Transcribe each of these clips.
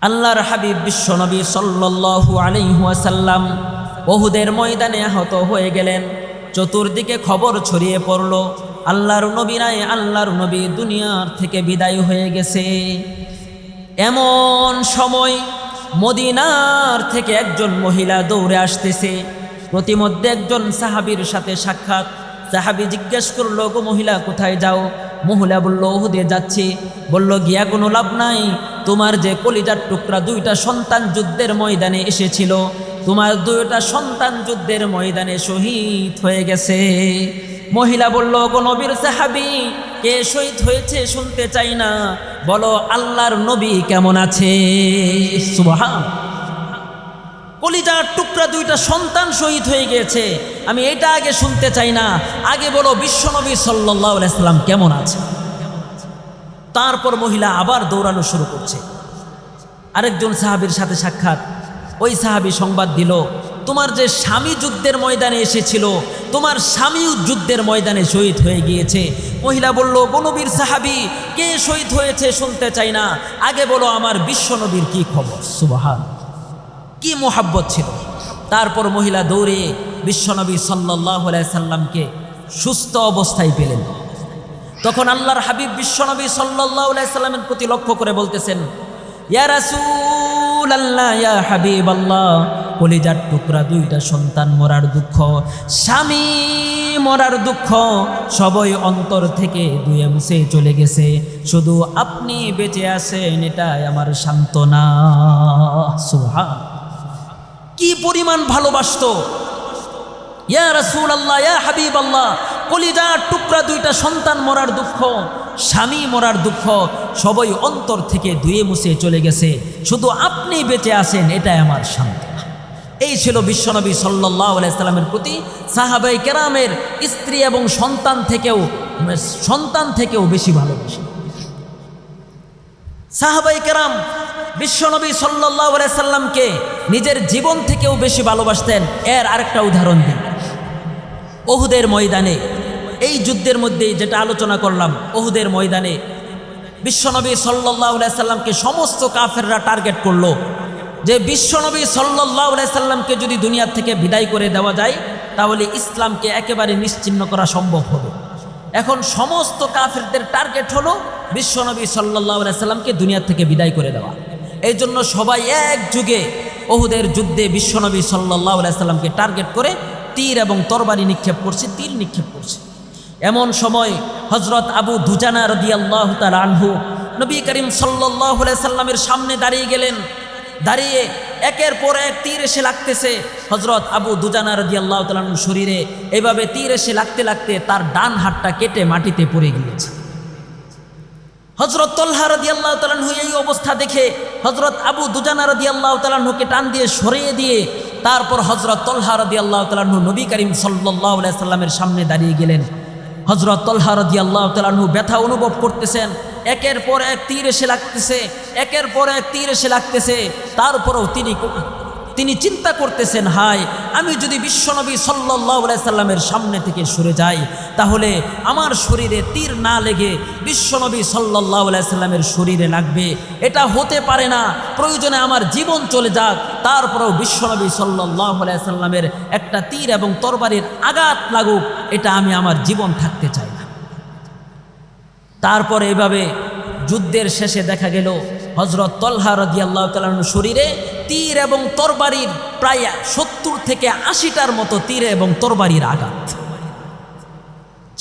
আল্লাহর হাবিব বিশ্বনবী সাল্লাল্লাহু আলাইহি ওয়াসাল্লাম উহুদের ময়দানে আহত হয়ে গেলেন। চতুর্দিকে খবর ছড়িয়ে পড়ল, আল্লাহর নবী নাই, আল্লাহর নবী দুনিয়ার থেকে বিদায় হয়ে গেছে। এমন সময় মদিনার থেকে একজন মহিলা দৌড়ে আসতেছে। প্রতিমধ্যে একজন সাহাবীর সাথে সাক্ষাৎ। সাহাবী জিজ্ঞেস করলো, গো মহিলা কোথায় যাও? মহিলা বলল, উহুদে যাচ্ছি। বলল, গিয়া কোনো লাভ নাই, তোমার যে কলিজার টুকরা দুইটা সন্তান যুদ্ধের ময়দানে এসেছিল, তোমার দুইটা সন্তান যুদ্ধের ময়দানে শহীদ হয়ে গেছে। মহিলা বলল, গো নবীর সাহাবী, কে শহীদ হয়েছে শুনতে চাই না, বলো আল্লাহর নবী কেমন আছে। সুবহান। কলিজার টুকরা দুইটা সন্তান শহীদ হয়ে গিয়েছে, আমি এটা আগে শুনতে চাই না, আগে বলো বিশ্বনবী সাল্লাল্লাহু আলাইহি সাল্লাম কেমন আছে। তারপর মহিলা আবার দৌড়ানো শুরু করছে। আরেকজন সাহাবীর সাথে সাক্ষাৎ। ওই সাহাবী সংবাদ দিল, তোমার যে স্বামী যুদ্ধের ময়দানে এসেছিল, তোমার স্বামীও যুদ্ধের ময়দানে শহীদ হয়ে গিয়েছে। মহিলা বলল, নবীর সাহাবী, কে শহীদ হয়েছে শুনতে চাই না, আগে বলো আমার বিশ্বনবীর কি খবর। সুবহান, কি মোহাব্বত ছিল। তারপর মহিলা দৌড়ে বিশ্বনবী সাল্লাল্লাহু আলাইহি সাল্লামকে সুস্থ অবস্থায় পেলেন। তখন আল্লাহর হাবিব বিশ্বনবী সাল্লাল্লাহু আলাইহি সাল্লামের প্রতি লক্ষ্য করে বলতেছেন, ইয়া রাসূলুল্লাহ, ইয়া হাবিবাল্লাহ, কলিজার টুকরা দুইটা সন্তান মরার দুঃখ, স্বামী মরার দুঃখ সবই অন্তর থেকে ধুয়ে মুছে চলে গেছে, শুধু আপনি বেঁচে আছেন এটাই আমার সান্ত্বনা। সুবহান, কি পরিমাণ ভালোবাসতো। ইয়া রাসূলুল্লাহ, ইয়া হাবিবাল্লাহ, কলিজার টুকরা দুইটা সন্তান মরার দুঃখ, স্বামী মরার দুঃখ সবই অন্তর থেকে ধুয়ে মুছে চলে গেছে, শুধু আপনি বেঁচে আছেন এটাই আমার সান্ত্বনা। এই ছিল বিশ্বনবী সাল্লাল্লাহু আলাইহি সাল্লামের প্রতি সাহাবায়ে কেরামের স্ত্রী এবং সন্তান থেকেও বেশি ভালোবাসা। সাহাবায়ে কেরাম বিশ্বনবী সাল্লাল্লাহু আলাইহি সাল্লামকে নিজের জীবন থেকেও বেশি ভালোবাসতেন। এর আরেকটা উদাহরণ দিই। উহুদের ময়দানে, এই যুদ্ধের মধ্যেই যেটা আলোচনা করলাম, উহুদের ময়দানে বিশ্বনবী সাল্লাল্লাহু আলাইহি সাল্লামকে সমস্ত কাফেররা টার্গেট করলো যে বিশ্বনবী সাল্লাল্লাহু আলাইহি সাল্লামকে যদি দুনিয়া থেকে বিদায় করে দেওয়া যায় তাহলে ইসলামকে একেবারে নিশ্চিহ্ন করা সম্ভব হবে। এখন সমস্ত কাফেরদের টার্গেট হলো বিশ্বনবী সাল্লাল্লাহু আলাইহি সাল্লামকে দুনিয়া থেকে বিদায় করে দেওয়া। এই জন্য সবাই এক যুগে উহুদের যুদ্ধে বিশ্বনবী সাল্লাল্লাহু আলাইহি সাল্লামকে টার্গেট করে তীর এবং তরবারি নিক্ষেপ করছে, তীর নিক্ষেপ করছে। এমন সময় হযরত আবু দুজানা রাদিয়াল্লাহু তাআলা আনহু নবী করিম সাল্লাল্লাহু আলাইহি সাল্লামের সামনে দাঁড়িয়ে গেলেন। দাঁড়িয়ে একের পর এক তীর এসে লাগতেছে। হযরত আবু দুজানা রাদিয়াল্লাহু তাআলা আনহুর শরীরে এভাবে তীর এসে লাগতে লাগতে তার ডান হাতটা কেটে মাটিতে পড়ে গিয়েছে। হযরত তালহা রাদিয়াল্লাহু তাআলা আনহু এই অবস্থা দেখে হযরত আবু দুজানা রাদিয়াল্লাহু তাআলা আনহুকে টান দিয়ে সরিয়ে দিয়ে তারপর হযরত তালহা রাদিয়াল্লাহু তাআলা আনহু নবী করিম সাল্লাল্লাহু আলাইহি সাল্লামের সামনে দাঁড়িয়ে গেলেন। হযরত তালহা রাদিয়াল্লাহু তাআলা আনহু ব্যথা অনুভব করতেছেন। একের পর এক তীর এসে লাগতেছে, একের পর এক তীর এসে লাগতেছে। তারপরেও তিনি চিন্তা করতেছেন, হায়, আমি যদি বিশ্বনবী সাল্লাল্লাহু আলাইহি সাল্লামের সামনে থেকে সরে যাই তাহলে আমার শরীরে তীর না লেগে বিশ্বনবী সাল্লাল্লাহু আলাইহি সাল্লামের শরীরে লাগবে, এটা হতে পারে না। প্রয়োজনে আমার জীবন চলে যাক, তারপরেও বিশ্বনবী সাল্লাল্লাহু আলাইহি সাল্লামের একটা তীর এবং তরবারির আঘাত লাগুক, এটা আমি আমার জীবন থাকতে চাই না। তারপরে এভাবে যুদ্ধের শেষে দেখা গেল হযরত তালহা রাদিয়াল্লাহু তাআলা আনহুর শরীরে তীর এবং তরবারির প্রায় 70 থেকে 80টার মতো তীর এবং তরবারির আঘাত।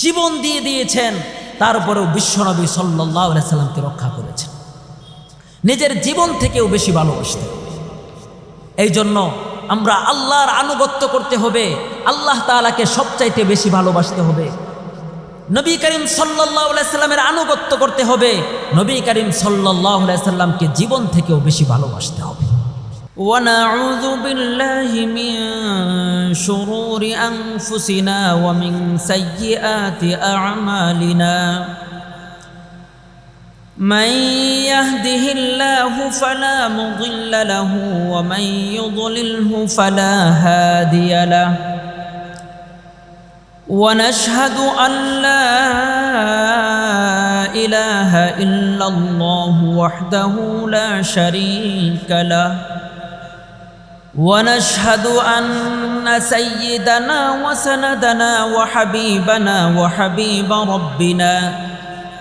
জীবন দিয়ে দিয়েছেন, তারপরেও বিশ্বনবী সাল্লাল্লাহু আলাইহি সাল্লামকে রক্ষা করেছেন। নিজের জীবন থেকেও বেশি ভালোবাসতেন। এই জন্য আমরা আল্লাহর আনুগত্য করতে হবে, আল্লাহ তাআলাকে সবচাইতে বেশি ভালোবাসতে হবে, নবী করিম সাল্লাল্লাহু আলাইহি সাল্লামের আনুগত্য করতে হবে, নবী করিম সাল্লাল্লাহু আলাইহি সাল্লামকে জীবন থেকেও বেশি ভালোবাসতে হবে। ওয়া নাউযু বিল্লাহি মিন শুরুরি আনফুসিনা ওয়া মিন সাইয়্যাতি আ'মালিনা মান ইয়াহদিহিল্লাহু ফালা মুদিল্লা লাহু ওয়া মান ইউদ্লিলহু ফালা হাদিয়া লাহু ونشهد أن لا إله إلا الله وحده لا شريك له ونشهد أن سيدنا وسندنا وحبيبنا وحبيب ربنا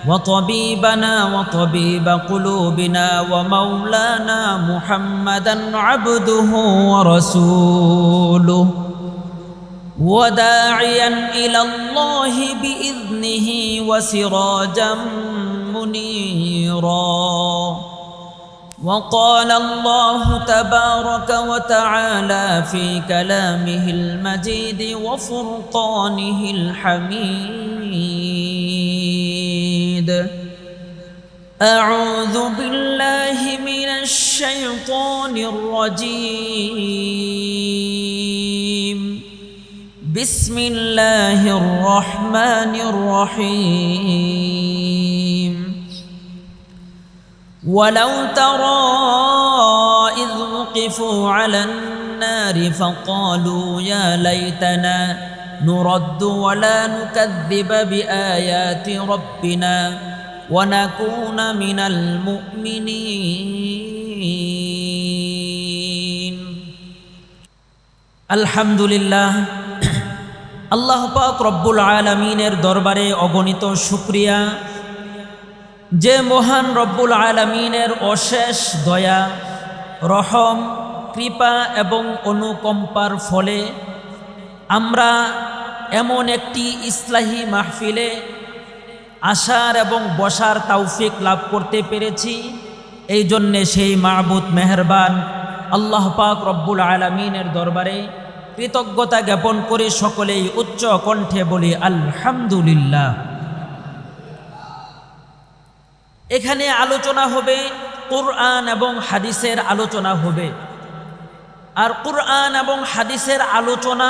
وطبيبنا وطبيب قلوبنا ومولانا محمدا عبده ورسوله وداعيا إلى الله بإذنه وسراجا منيرا وقال الله تبارك وتعالى في كلامه المجيد وفرقانه الحميد أعوذ بالله من الشيطان الرجيم بسم الله الرحمن الرحيم ولو ترى إذ وقفوا على النار فقالوا يا ليتنا نرد ولا نكذب بآيات ربنا ونكون من المؤمنين الحمد لله আল্লাহ পাক রব্বুল আলামিনের দরবারে অগণিত শুকরিয়া যে মহান রব্বুল আলামিনের অশেষ দয়া রহম কৃপা এবং অনুকম্পার ফলে আমরা এমন একটি ইসলাহি মাহফিলে আসার এবং বসার তৌফিক লাভ করতে পেরেছি এই জন্যে সেই মাবুদ মেহেরবান আল্লাহ পাক রব্বুল আলামিনের দরবারে কৃতজ্ঞতা জ্ঞাপন করে সকলেই উচ্চ কণ্ঠে বলি আলহামদুলিল্লাহ। এখানে আলোচনা হবে কুরআন এবং হাদিসের আলোচনা হবে। আর কুরআন এবং হাদিসের আলোচনা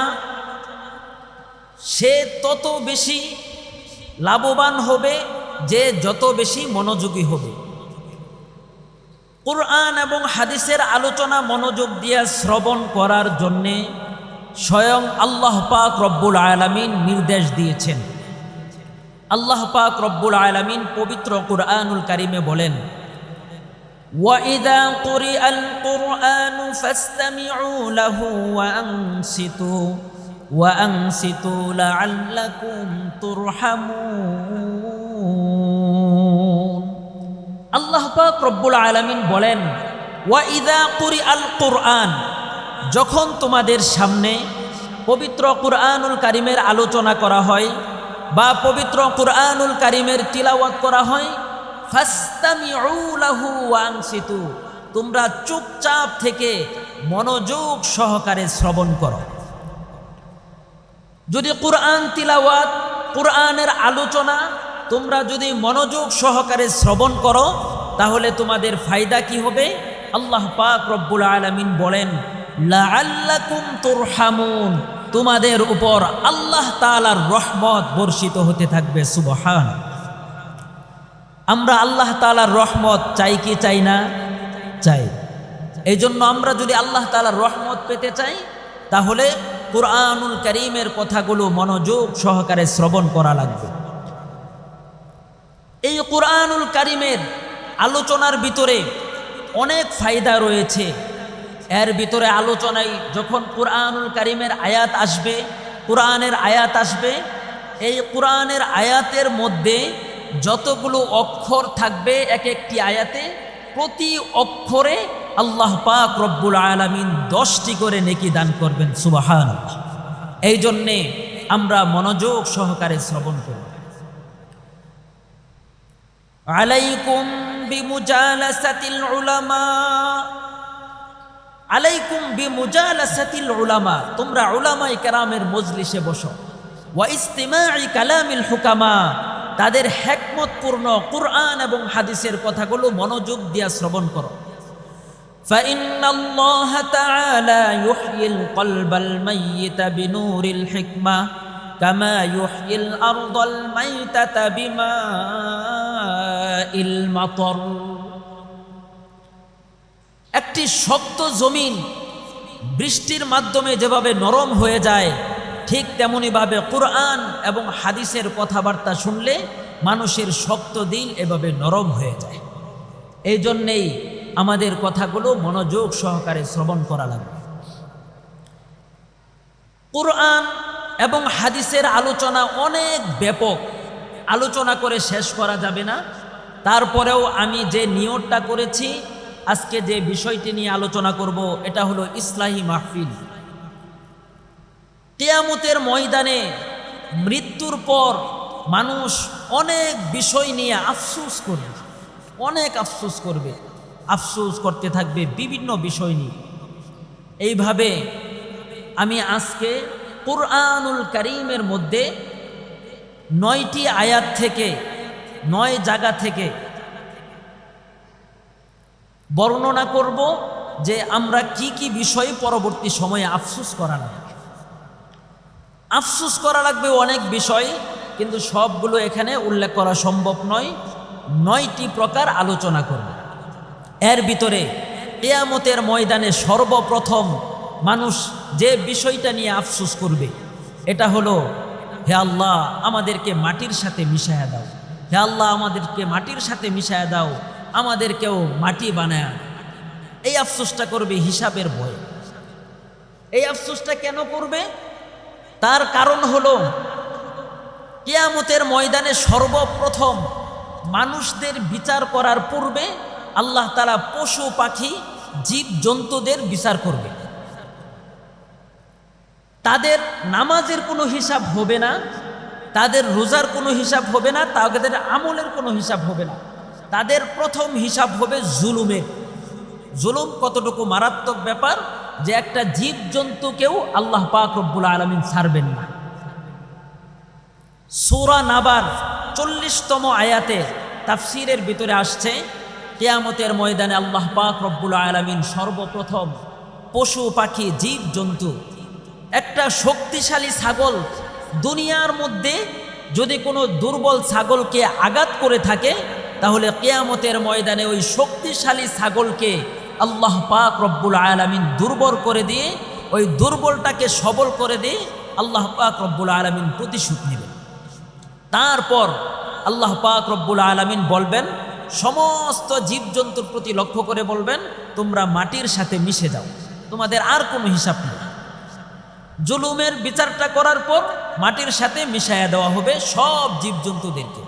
সে তত বেশি লাভবান হবে যে যত বেশি মনোযোগী হবে। কুরআন এবং হাদিসের আলোচনা মনোযোগ দিয়ে শ্রবণ করার জন্যে স্বয়ং আল্লাহ পাক রব্বুল আলামিন নির্দেশ দিয়েছেন। আল্লাহ পাক রব্বুল আলামিন পবিত্র কুরআনুল কারীমে বলেন, ওয়াইযা কুরিআল কুরআনু ফাসতামিউ লাহু ওয়া আনসিতু লাআল্লাকুম তুরহামুন। আল্লাহ পাক রব্বুল আলামিন বলেন, ওয়াইযা কুরিআল কুরআন, যখন তোমাদের সামনে পবিত্র কুরআনুল কারীমের আলোচনা করা হয় বা পবিত্র কুরআনুল কারীমের তিলাওয়াত করা হয়, ফাসতামিউ লাহু ওয়া আনসিতু, তোমরা চুপচাপ থেকে মনোযোগ সহকারে শ্রবণ করো। যদি কুরআন তিলাওয়াত, কুরআনের আলোচনা তোমরা যদি মনোযোগ সহকারে শ্রবণ করো তাহলে তোমাদের ফায়দা কি হবে? আল্লাহ পাক রব্বুল আলামিন বলেন, লাআল্লাকুম তুরহামুন, তোমাদের উপর আল্লাহ তাআলার রহমত বর্ষিত হতে থাকবে। সুবহান। আমরা আল্লাহ তাআলার রহমত চাই কি চাই না? চাই। এই জন্য আমরা যদি আল্লাহ তাআলার রহমত পেতে চাই তাহলে কুরআনুল কারীমের কথাগুলো মনোযোগ সহকারে শ্রবণ করা লাগবে। এই কুরআনুল কারীমের আলোচনার ভিতরে অনেক ফায়দা রয়েছে। এর ভিতরে আলোচনায় যখন কুরআনুল কারীমের আয়াত আসবে, কুরআনের আয়াত আসবে, এই কুরআনের আয়াতের মধ্যে যতগুলো অক্ষর থাকবে এক একটি আয়াতে, প্রতি অক্ষরে আল্লাহ পাক রব্বুল আলামিন 10টি করে নেকি দান করবেন। সুবহানাল্লাহ। এই জন্যে আমরা মনোযোগ সহকারে শ্রবণ করব। আলাইকুম বিমুজালাসাতিল উলামা, আলাইকুম বিমুজালাসাতিল উলামা, তোমরা উলামায়ে কেরামের মজলিসে বসো। ওয়া ইস্তিমা'i কালামিল হুকামা, তাদের হিকমতপূর্ণ কুরআন এবং হাদিসের কথাগুলো মনোযোগ দিয়ে শ্রবণ করো। ফাইন্নাল্লাহা তাআলা ইউহয়িল কলবাল মাইয়িতা বিনূরিল হিকমা কামা ইউহয়িল আরদাল মাইতাতা বিমাইল মাতর। একটি শক্ত জমিন বৃষ্টির মাধ্যমে যেভাবে নরম হয়ে যায়, ঠিক তেমনিভাবে কুরআন এবং হাদিসের কথাবার্তা শুনলে মানুষের শক্ত দিল এভাবে নরম হয়ে যায়। এই জন্যেই আমাদের কথাগুলো মনোযোগ সহকারে শ্রবণ করা লাগবে। কুরআন এবং হাদিসের আলোচনা অনেক ব্যাপক, আলোচনা করে শেষ করা যাবে না। তারপরেও আমি যে নিয়তটা করেছি, আজকে যে বিষয়টি নিয়ে আলোচনা করব, এটা হলো ইসলাহি মাহফিল। কিয়ামতের ময়দানে মৃত্যুর পর মানুষ অনেক বিষয় নিয়ে আফসোস করবে, অনেক আফসোস করবে, আফসোস করতে থাকবে বিভিন্ন বিষয় নিয়ে। এইভাবে আমি আজকে কুরআনুল কারীমের মধ্যে 9টি আয়াত থেকে 9 জায়গা থেকে বর্ণনা করব যে আমরা কি কি বিষয়ে পরবর্তী সময়ে আফসোস করা লাগবে। আফসোস করা লাগবে অনেক বিষয়, কিন্তু সবগুলো এখানে উল্লেখ করা সম্ভব নয়। 9টি প্রকার আলোচনা করব। এর ভিতরে কিয়ামতের ময়দানে সর্বপ্রথম মানুষ যে বিষয়টা নিয়ে আফসোস করবে, এটা হলো, হে আল্লাহ আমাদেরকে মাটির সাথে মিশায়া দাও, হে আল্লাহ আমাদেরকে মাটির সাথে মিশায়া দাও, আমাদেরকেও মাটি বানায়। এই আফসোসটা করবে হিসাবের ভয়ে। এই আফসোসটা কেন করবে? তার কারণ হলো কিয়ামতের ময়দানে সর্বপ্রথম মানুষদের বিচার করার পূর্বে আল্লাহ তাআলা পশু পাখি জীব জন্তুদের বিচার করবে। তাদের নামাজের কোনো হিসাব হবে না, তাদের রোজার কোনো হিসাব হবে না, তাদের আমলের কোনো হিসাব হবে না। তাদের প্রথম হিসাব হবে জুলুমের। জুলুম কতটুকু মারাত্মক ব্যাপার যে একটা জীব জন্তুকেও আল্লাহ পাক রব্বুল আলামিন ছাড়বেন না। সূরা নাবার 40তম আয়াতে তাফসীরের ভিতরে আসছে, কিয়ামতের ময়দানে আল্লাহ পাক রব্বুল আলামিন সর্বপ্রথম পশু পাখি জীব জন্তু, একটা শক্তিশালী ছাগল, দুনিয়ার মধ্যে যদি কোনো দুর্বল ছাগলকে আঘাত করে থাকে, তাহলে কিয়ামতের ময়দানে ওই শক্তিশালী ছাগলকে আল্লাহ পাক রব্বুল আলামিন দুর্বল করে দিয়ে, ওই দুর্বলটাকে সবল করে দিয়ে আল্লাহ পাক রব্বুল আলামিন প্রতিশোধ নেবেন। তারপর আল্লাহ পাক রব্বুল আলামিন বলবেন, সমস্ত জীবজন্তুর প্রতি লক্ষ্য করে বলবেন, তোমরা মাটির সাথে মিশে যাও, তোমাদের আর কোনো হিসাব নেই। জুলুমের বিচারটা করার পর মাটির সাথে মিশাইয়া দেওয়া হবে সব জীবজন্তুদেরকে।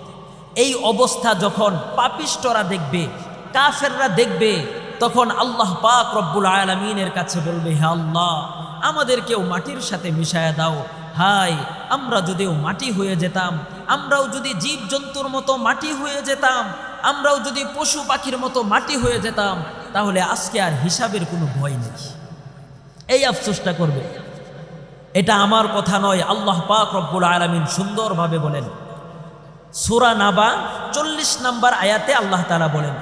এই অবস্থা যখন পাপিষ্টরা দেখবে, কাফেররা দেখবে, তখন আল্লাহ পাক রব্বুল আলামিনের কাছে বলবে, হে আল্লাহ আমাদেরকেও মাটির সাথে মিশাইয়া দাও। হায়, আমরা যদিও মাটি হয়ে যেতাম, আমরাও যদি জীব জন্তুর মতো মাটি হয়ে যেতাম, আমরাও যদি পশু পাখির মতো মাটি হয়ে যেতাম, তাহলে আজকে আর হিসাবের কোনো ভয় নেই। এই আফসোসটা করবে। এটা আমার কথা নয়, আল্লাহ পাক রব্বুল আলামিন সুন্দরভাবে বলেন। সূরা নাবা 40 নম্বর আয়াতে আল্লাহ তাআলা বলেন,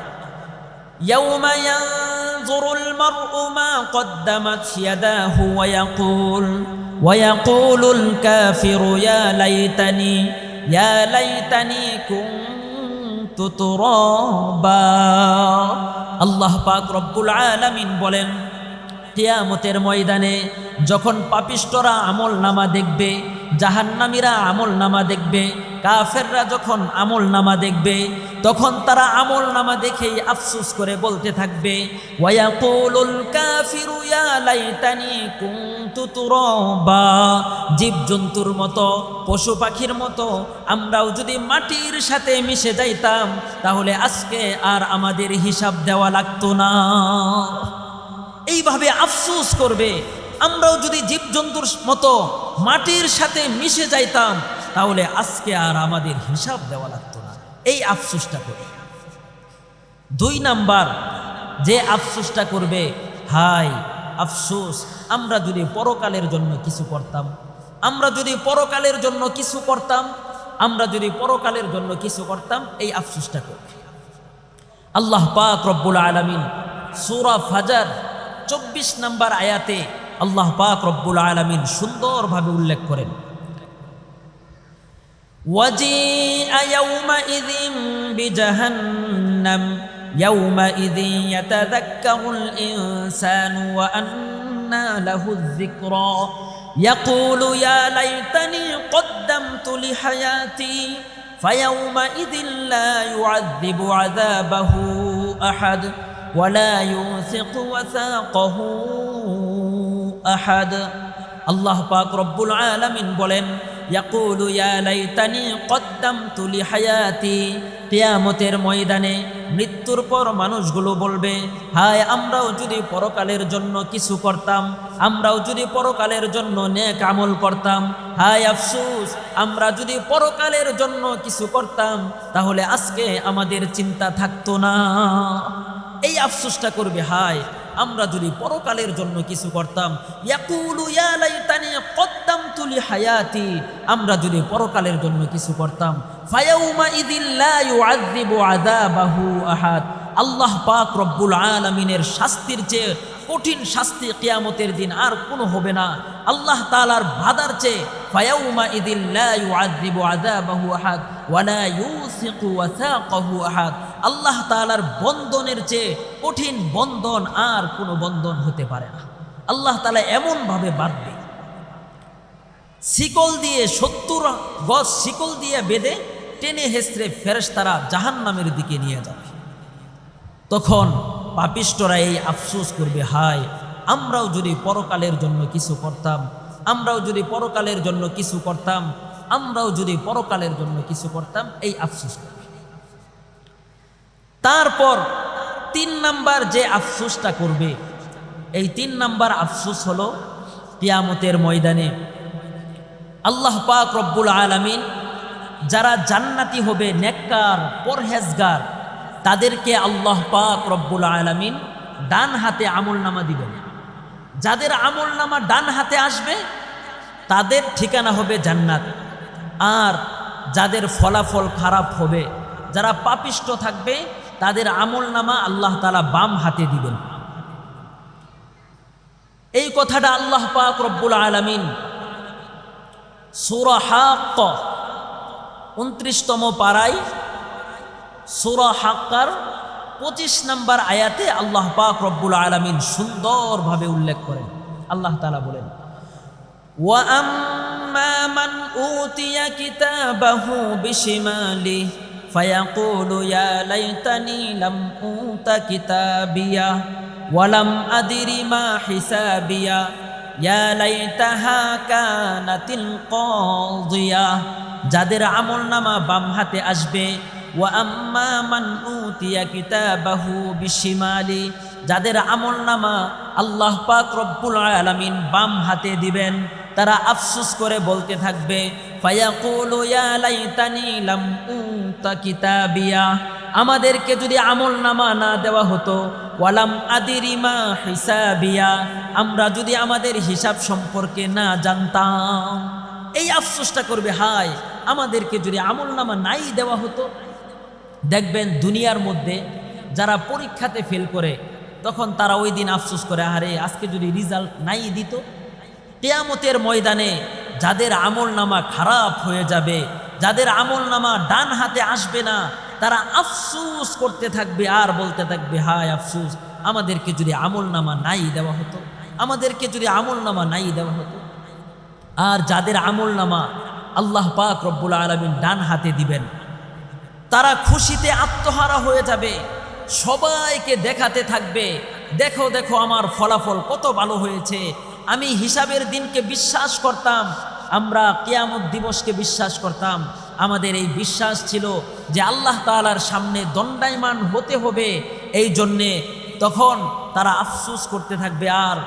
ইয়াউমা ইয়ানজুরুল মার'উ মা কদ্দামাত ইয়াদাহু ওয়া ইয়াকুলুল কাফিরু ইয়া লাইতানি কুনতু তুরাবা। আল্লাহ পাক রব্বুল আলামিন বলেন, কিয়ামতের ময়দানে যখন পাপিষ্টরা আমল নামা দেখবে, জাহান্নামীরা আমল নামা দেখবে, কাফেররা যখন আমল নামা দেখবে, তখন তারা আমল নামা দেখেই আফসোস করে বলতে থাকবে, ওয়ায়াকুলুল কাফিরু ইয়া লাইতানি কুনতু তুরাবা। জীবজন্তুর মতো, পশু পাখির মতো আমরাও যদি মাটির সাথে মিশে যাইতাম, তাহলে আজকে আর আমাদের হিসাব দেওয়া লাগতো না। এইভাবে আফসোস করবে, আমরাও যদি জীবজন্তুর মতো মাটির সাথে মিশে যাইতাম, তাহলে আজকে আর আমাদের হিসাব দেওয়া লাগতো না। এই আফসোসটা করবে। 2 নাম্বার যে আফসোসটা করবে, হায় আফসোস, আমরা যদি পরকালের জন্য কিছু করতাম, আমরা যদি পরকালের জন্য কিছু করতাম, আমরা যদি পরকালের জন্য কিছু করতাম, এই আফসোসটা করবে। আল্লাহ পাক রব্বুল আলামিন সূরা ফাজর 24 নম্বর আয়াতে আল্লাহ পাক রব্বুল আলামিন সুন্দরভাবে উল্লেখ করেন, ওয়াজিআ ইয়াউমাইযিন বিজাহান্নাম ইয়াউমাইযিন ইয়াতাযাক্কারুল ইনসানু ওয়া আন্না লাহুয যিকরা ইয়াকুলু ইয়া লাইতানি কদ্দামতু লিহায়াতি فيومئذ لا يعذب عذابه أحد ولا يوثق وثاقه أحد আল্লাহ পাক রব্বুল আলামিন বলেন ইয়াকুলু ইয়া লাইতানি কদ্দামতু লিহায়াতি কিয়ামতের ময়দানে মৃত্যুর পর মানুষগুলো বলবে হায় আমরাও যদি পরকালের জন্য কিছু করতাম, আমরাও যদি পরকালের জন্য নেক আমল করতাম, হায় আফসোস আমরা যদি পরকালের জন্য কিছু করতাম তাহলে আজকে আমাদের চিন্তা থাকতো না। এই আফসোসটা করবে হায় আমরা যদি পরকালের জন্য কিছু করতাম। ইয়াকুলু ইয়া লাইতানি কদ্দামতু লিহায়াতি আমরা যদি পরকালের জন্য কিছু করতাম। ফায়াউমা ইযিল লা ইউআযযিবু আযাবাহু আহাদ আল্লাহ পাক রব্বুল আলামিনের শাস্তির চেয়ে কঠিন শাস্তি কিয়ামতের দিন আর কোনো হবে না। আল্লাহ তাআলার বাধার চেয়ে ফায়াউমা ইযিল লা ইউআযযিবু আযাবাহু আহাদ ওয়া লা ইউসিকু ওয়াসাকাহু আহাদ আল্লাহ তাআলার বন্ধনের চেয়ে কঠিন বন্ধন আর কোনো বন্ধন হতে পারে না। আল্লাহ তাআলা এমনভাবে বাঁধবে, শিকল দিয়ে ৭০ গজ শিকল দিয়ে বেঁধে টেনে হেসড়ে ফেরেশতারা জাহান্নামের দিকে নিয়ে যাবে। তখন পাপিষ্ঠরা এই আফসোস করবে হায় আমরাও যদি পরকালের জন্য কিছু করতাম, আমরাও যদি পরকালের জন্য কিছু করতাম, আমরাও যদি পরকালের জন্য কিছু করতাম, এই আফসোস করবে। তারপর ৩ নাম্বার যে আফসোসটা করবে, এই ৩ নাম্বার আফসোস হলো কিয়ামতের ময়দানে আল্লাহ পাক রব্বুল আলামিন যারা জান্নাতি হবে, নেককার পরহেজগার, তাদেরকে আল্লাহ পাক রব্বুল আলামিন ডান হাতে আমলনামা দিবেন। যাদের আমলনামা ডান হাতে আসবে তাদের ঠিকানা হবে জান্নাত, আর যাদের ফলাফল খারাপ হবে, যারা পাপিষ্ঠ থাকবে, তাদের আমলনামা আল্লাহ তাআলা বাম হাতে দিবেন। এই কথাটা আল্লাহ পাক রব্বুল আলামিন সূরা হাক্ক ২৯তম পারায় সূরা হাক্কার ২৫ নম্বর আয়াতে আল্লাহ পাক রব্বুল আলামিন সুন্দরভাবে উল্লেখ করেন। আল্লাহ তাআলা বলেন ওয়া আম্মা মান উতিয়া কিতাবাহু বিশিমালিহি ফায়াকুলু ইয়া লাইতানি লাম উতা কিতাবিয়া ওয়া লাম আদরি মা হিসাবিয়া ইয়া লাইতাহা কানাতিল কাযিয়া যাদের আমলনামা বাম হাতে আসবে। ওয়া আম্মা মান উতিয়া কিতাবাহু বিশিমালি যাদের আমলনামা আল্লাহ পাক রব্বুল আলামিন বাম হাতে দিবেন, তারা আফসোস করে বলতে থাকবে ফায়াকুলু ইয়া লাইতানি লাম উতা কিতাবিয়া আমাদেরকে যদি আমলনামা না দেওয়া হতো, ওয়ালাম আদিরি মা হিসাবিয়া আমরা যদি আমাদের হিসাব সম্পর্কে না জানতাম। এই আফসোসটা করবে হায় আমাদেরকে যদি আমলনামা নাই দেওয়া হতো। দেখবেন দুনিয়ার মধ্যে যারা পরীক্ষাতে ফেল করে তখন তারা ওই দিন আফসোস করে আরে আজকে যদি রেজাল্ট নাই দিত। কিয়ামতের ময়দানে যাদের আমলনামা খারাপ হয়ে যাবে, যাদের আমলনামা ডান হাতে আসবে না, তারা আফসোস করতে থাকবে আর বলতে থাকবে হায় আফসোস আমাদেরকে যদি আমলনামা নাই দেওয়া হতো, আমাদেরকে যদি আমলনামা নাই দেওয়া হতো। আর যাদের আমলনামা আল্লাহ পাক রব্বুল আলামিন ডান হাতে দিবেন, তারা খুশিতে আত্মহারা হয়ে যাবে, সবাইকে দেখাতে থাকবে দেখো দেখো আমার ফলাফল কত ভালো হয়েছে। আমি হিসাবের দিনকে বিশ্বাস করতাম, আমরা কিয়ামত দিবসকে বিশ্বাস করতাম, আমাদের এই বিশ্বাস ছিল যে আল্লাহ তাআলার সামনে দণ্ডায়মান হতে হবে। এই জন্যে তখন তারা আফসোস করতে থাকবে আর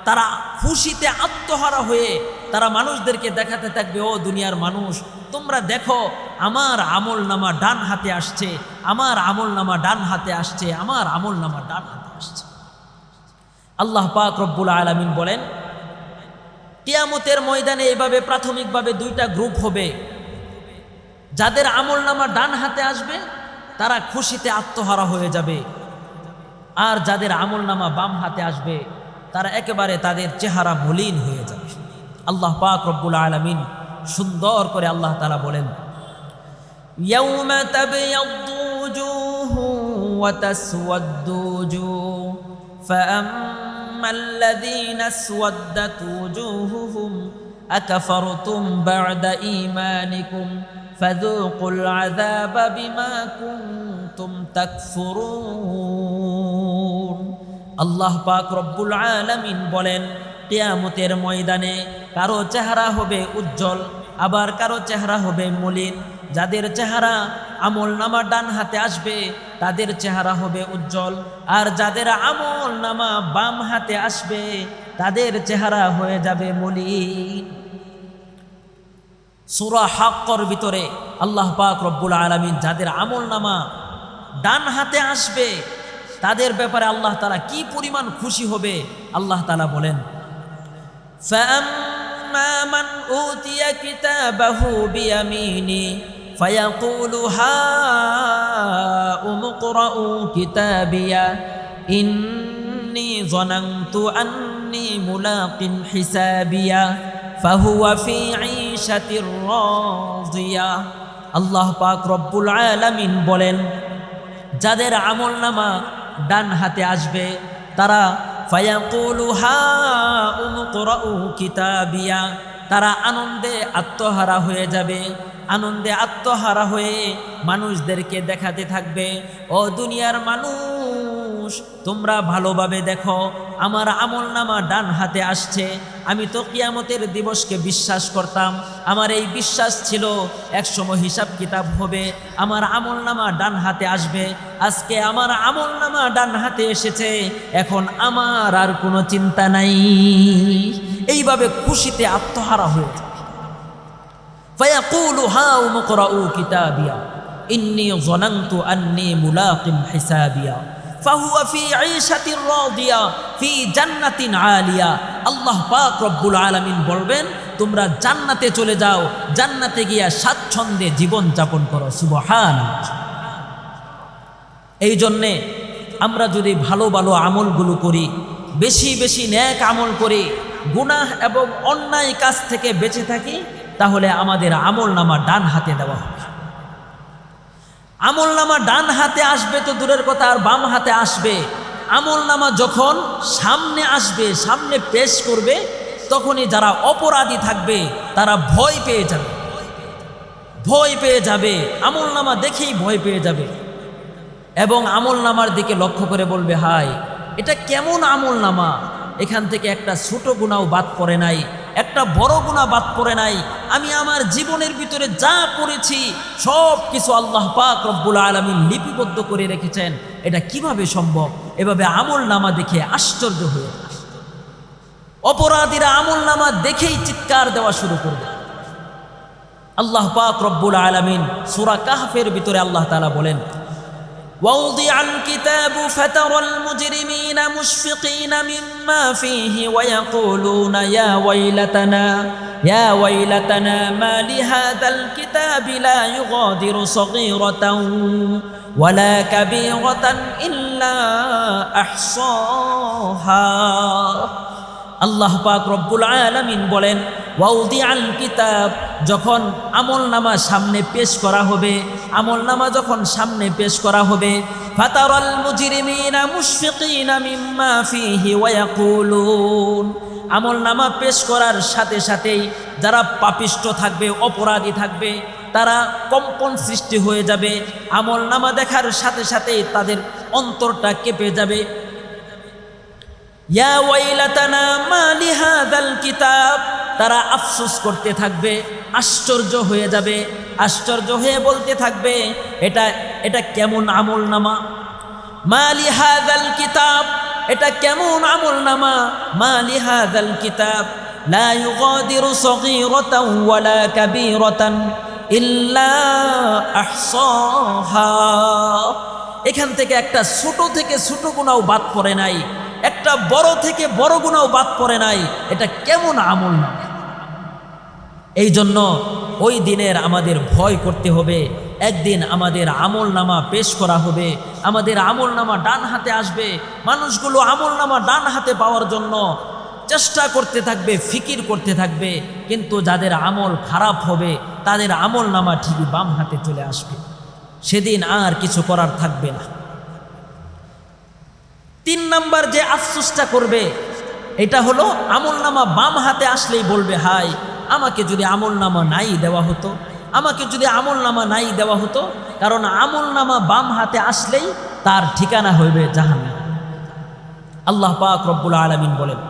তারা খুশিতে আত্মহারা হয়ে তারা মানুষদেরকে দেখাতে থাকবে ও দুনিয়ার মানুষ তোমরা দেখো আমার আমলনামা ডান হাতে আসছে, আমার আমলনামা ডান হাতে আসছে, আমার আমলনামা ডান হাতে আসছে। আল্লাহ পাক রব্বুল আলামিন বলেন কিয়ামতের ময়দানে এইভাবে প্রাথমিকভাবে 2টা গ্রুপ হবে। যাদের আমলনামা ডান হাতে আসবে তারা খুশিতে আত্মহারা হয়ে যাবে, আর যাদের আমলনামা বাম হাতে আসবে তারা একেবারে তাদের চেহারা মলিন হয়ে যাবে। আল্লাহ পাক রব্বুল আলামিন সুন্দর করে আল্লাহ তাআলা বলেন ইয়াউমা তাবিয়াদ্দু ওয়ুজুহু ওয়া তাসওয়াদ্দু ওয়ুজুহ ফাআম্মাল্লাযীনা আসওয়াদ্দাত ওয়ুজুহুহুম আকাফারতুম বা'দা ঈমানিকুম ফাযুকুল আযাবা বিমা কুনতুম তাকফুরুন। আল্লাহ পাক রব্বুল আলামিন বলেন, কিয়ামতের ময়দানে কারো চেহারা হবে উজ্জ্বল, আবার কারো চেহারা হবে মলিন। যাদের চেহারা আমলনামা ডান হাতে আসবে তাদের চেহারা হবে উজ্জ্বল, আর যাদের আমলনামা বাম হাতে আসবে তাদের চেহারা হয়ে যাবে মলিন। সূরা হাক্কর ভিতরে আল্লাহ পাক রব্বুল আলামিন যাদের আমলনামা ডান হাতে আসবে তাদের ব্যাপারে আল্লাহ তাআলা কি পরিমাণ খুশি হবে আল্লাহ তাআলা বলেন, فَأَمَّا مَنْ أُوتِيَ كِتَابَهُ بِيَمِينِهِ فَيَقُولُ هَاؤُمُ اقْرَءُوا كِتَابِيَهْ إِنِّي ظَنَنْتُ أَنِّي مُلَاقٍ حِسَابِيَهْ فَهُوَ فِي عِيشَةٍ رَاضِيَةٍ। আল্লাহ পাক রব্বুল আলামিন বলেন, যাদের আমলনামা ডান হাতে আসবে তারা ফায়াকুলু হাউম ইকরাউ কিতাবিয়া, তারা আনন্দে আত্মহারা হয়ে যাবে। আনন্দে আত্মহারা হয়ে মানুষদেরকে দেখাতে থাকবে, ও দুনিয়ার মানুষ তোমরা ভালোভাবে দেখো, আমার আমলনামা ডান হাতে আসছে। আমি তো কিয়ামতের দিবসকে বিশ্বাস করতাম, আমার এই বিশ্বাস ছিল একসময় হিসাব কিতাব হবে, আমার আমলনামা ডান হাতে আসবে। আজকে আমার আমলনামা ডান হাতে এসেছে, এখন আমার আর কোনো চিন্তা নাই। এইভাবে খুশিতে আত্মহারা হয়ে যায়। ফায়াকুলু হাউম ইকরাউ কিতাবিয়া ইন্নী যনানতু আন্নী মুলাকিন হিসাবিয়া ফাহুয়া ফি ঈশাতির রাদিয়া ফি জান্নাতিন আলিয়া। আল্লাহ পাক রব্বুল আলামিন বলবেন, তোমরা জান্নাতে চলে যাও, জান্নাতে গিয়া স্বাচ্ছন্দ্যে জীবন যাপন করো। সুবহানাল্লাহ। এই জন্যে আমরা যদি ভালো ভালো আমলগুলো করি, বেশি বেশি নেক আমল করি, গুনাহ এবং অন্যায় কাজ থেকে বেঁচে থাকি, তাহলে আমাদের আমলনামা ডান হাতে দেওয়া হবে। আমলনামা ডান হাতে আসবে তো দূরের কথা, আর বাম হাতে আসবে। আমলনামা যখন সামনে আসবে, সামনে পেশ করবে, তখনই যারা অপরাধী থাকবে তারা ভয় পেয়ে যাবে, ভয় পেয়ে যাবে, আমলনামা দেখেই ভয় পেয়ে যাবে এবং আমলনামার দিকে লক্ষ্য করে বলবে, হায় এটা কেমন আমলনামা, এখান থেকে একটা ছোট গুনাহ বাদ পড়ে নাই, একটা বড় গুনাহ বাদ পড়ে নাই। আমি আমার জীবনের ভিতরে যা করেছি সব কিছু আল্লাহ পাক রব্বুল আলামিন লিপিবদ্ধ করে রেখেছেন, এটা কিভাবে সম্ভব? এভাবে আমলনামা দেখে আশ্চর্য হয়ে যায়। অপরাধীরা আমলনামা দেখেই চিৎকার দেওয়া শুরু করবে। আল্লাহ পাক রব্বুল আলামিন সূরা কাহফের ভিতরে আল্লাহ তাআলা বলেন, ووضع الكتاب فترى المجرمين مشفقين مما فيه ويقولون يا ويلتنا ما لهذا الكتاب لا يغادر صغيرة ولا كبيرة إلا أحصاها। আল্লাহ পাক রব্বুল আলামিন বলেন, ওয়াউদিআল কিতাব, যখন আমলনামা সামনে পেশ করা হবে, আমলনামা যখন সামনে পেশ করা হবে, ফাতারাল মুজরিমিনা মুশফিকিনা মিম্মা ফীহি ওয়া ইয়াকুলুন, আমলনামা পেশ করার সাথে সাথেই যারা পাপিষ্ঠ থাকবে, অপরাধী থাকবে, তারা কম্পন সৃষ্টি হয়ে যাবে। আমলনামা দেখার সাথে সাথেই তাদের অন্তরটা কেঁপে যাবে। ইয়া ওয়াইলাতানা মা লিহাযাল কিতাব, তারা আফসোস করতে থাকবে, আশ্চর্য হয়ে যাবে, আশ্চর্য হয়ে বলতে থাকবে, এটা কেমন আমলনামা। মা লিহাযাল কিতাব, এটা কেমন আমলনামা। মা লিহাযাল কিতাব লা ইউগাদিরু সগীরাতান ওয়ালা কাবীরাতান ইল্লা আহসাহা, এখান থেকে একটা ছোট থেকে ছোট গুনাহ বাদ পড়ে নাই, একটা বড় থেকে বড় গুনাহ বাদ পড়ে নাই। এটা কেমন আমলনামা। এই জন্য ওই দিনের আমাদের ভয় করতে হবে। একদিন আমাদের আমলনামা পেশ করা হবে, আমাদের আমলনামা ডান হাতে আসবে। মানুষগুলো আমলনামা ডান হাতে পাওয়ার জন্য চেষ্টা করতে থাকবে, ফিকির করতে থাকবে, কিন্তু যাদের আমল খারাপ হবে তাদের আমলনামা ঠিকই বাম হাতে চলে আসবে। সেদিন আর কিছু করার থাকবে না। 3 নাম্বার যে আফসোসটা করবে এটা হলো, আমলনামা বাম হাতে আসলেই বলবে, হায় আমাকে যদি আমলনামা নাই দেওয়া হতো, আমাকে যদি আমল নামা নাই দেওয়া হতো, কারণ আমল নামা বাম হাতে আসলেই তার ঠিকানা হইবে জাহান্নাম। আল্লাহ পাক রব্বুল আলামিন বলেন,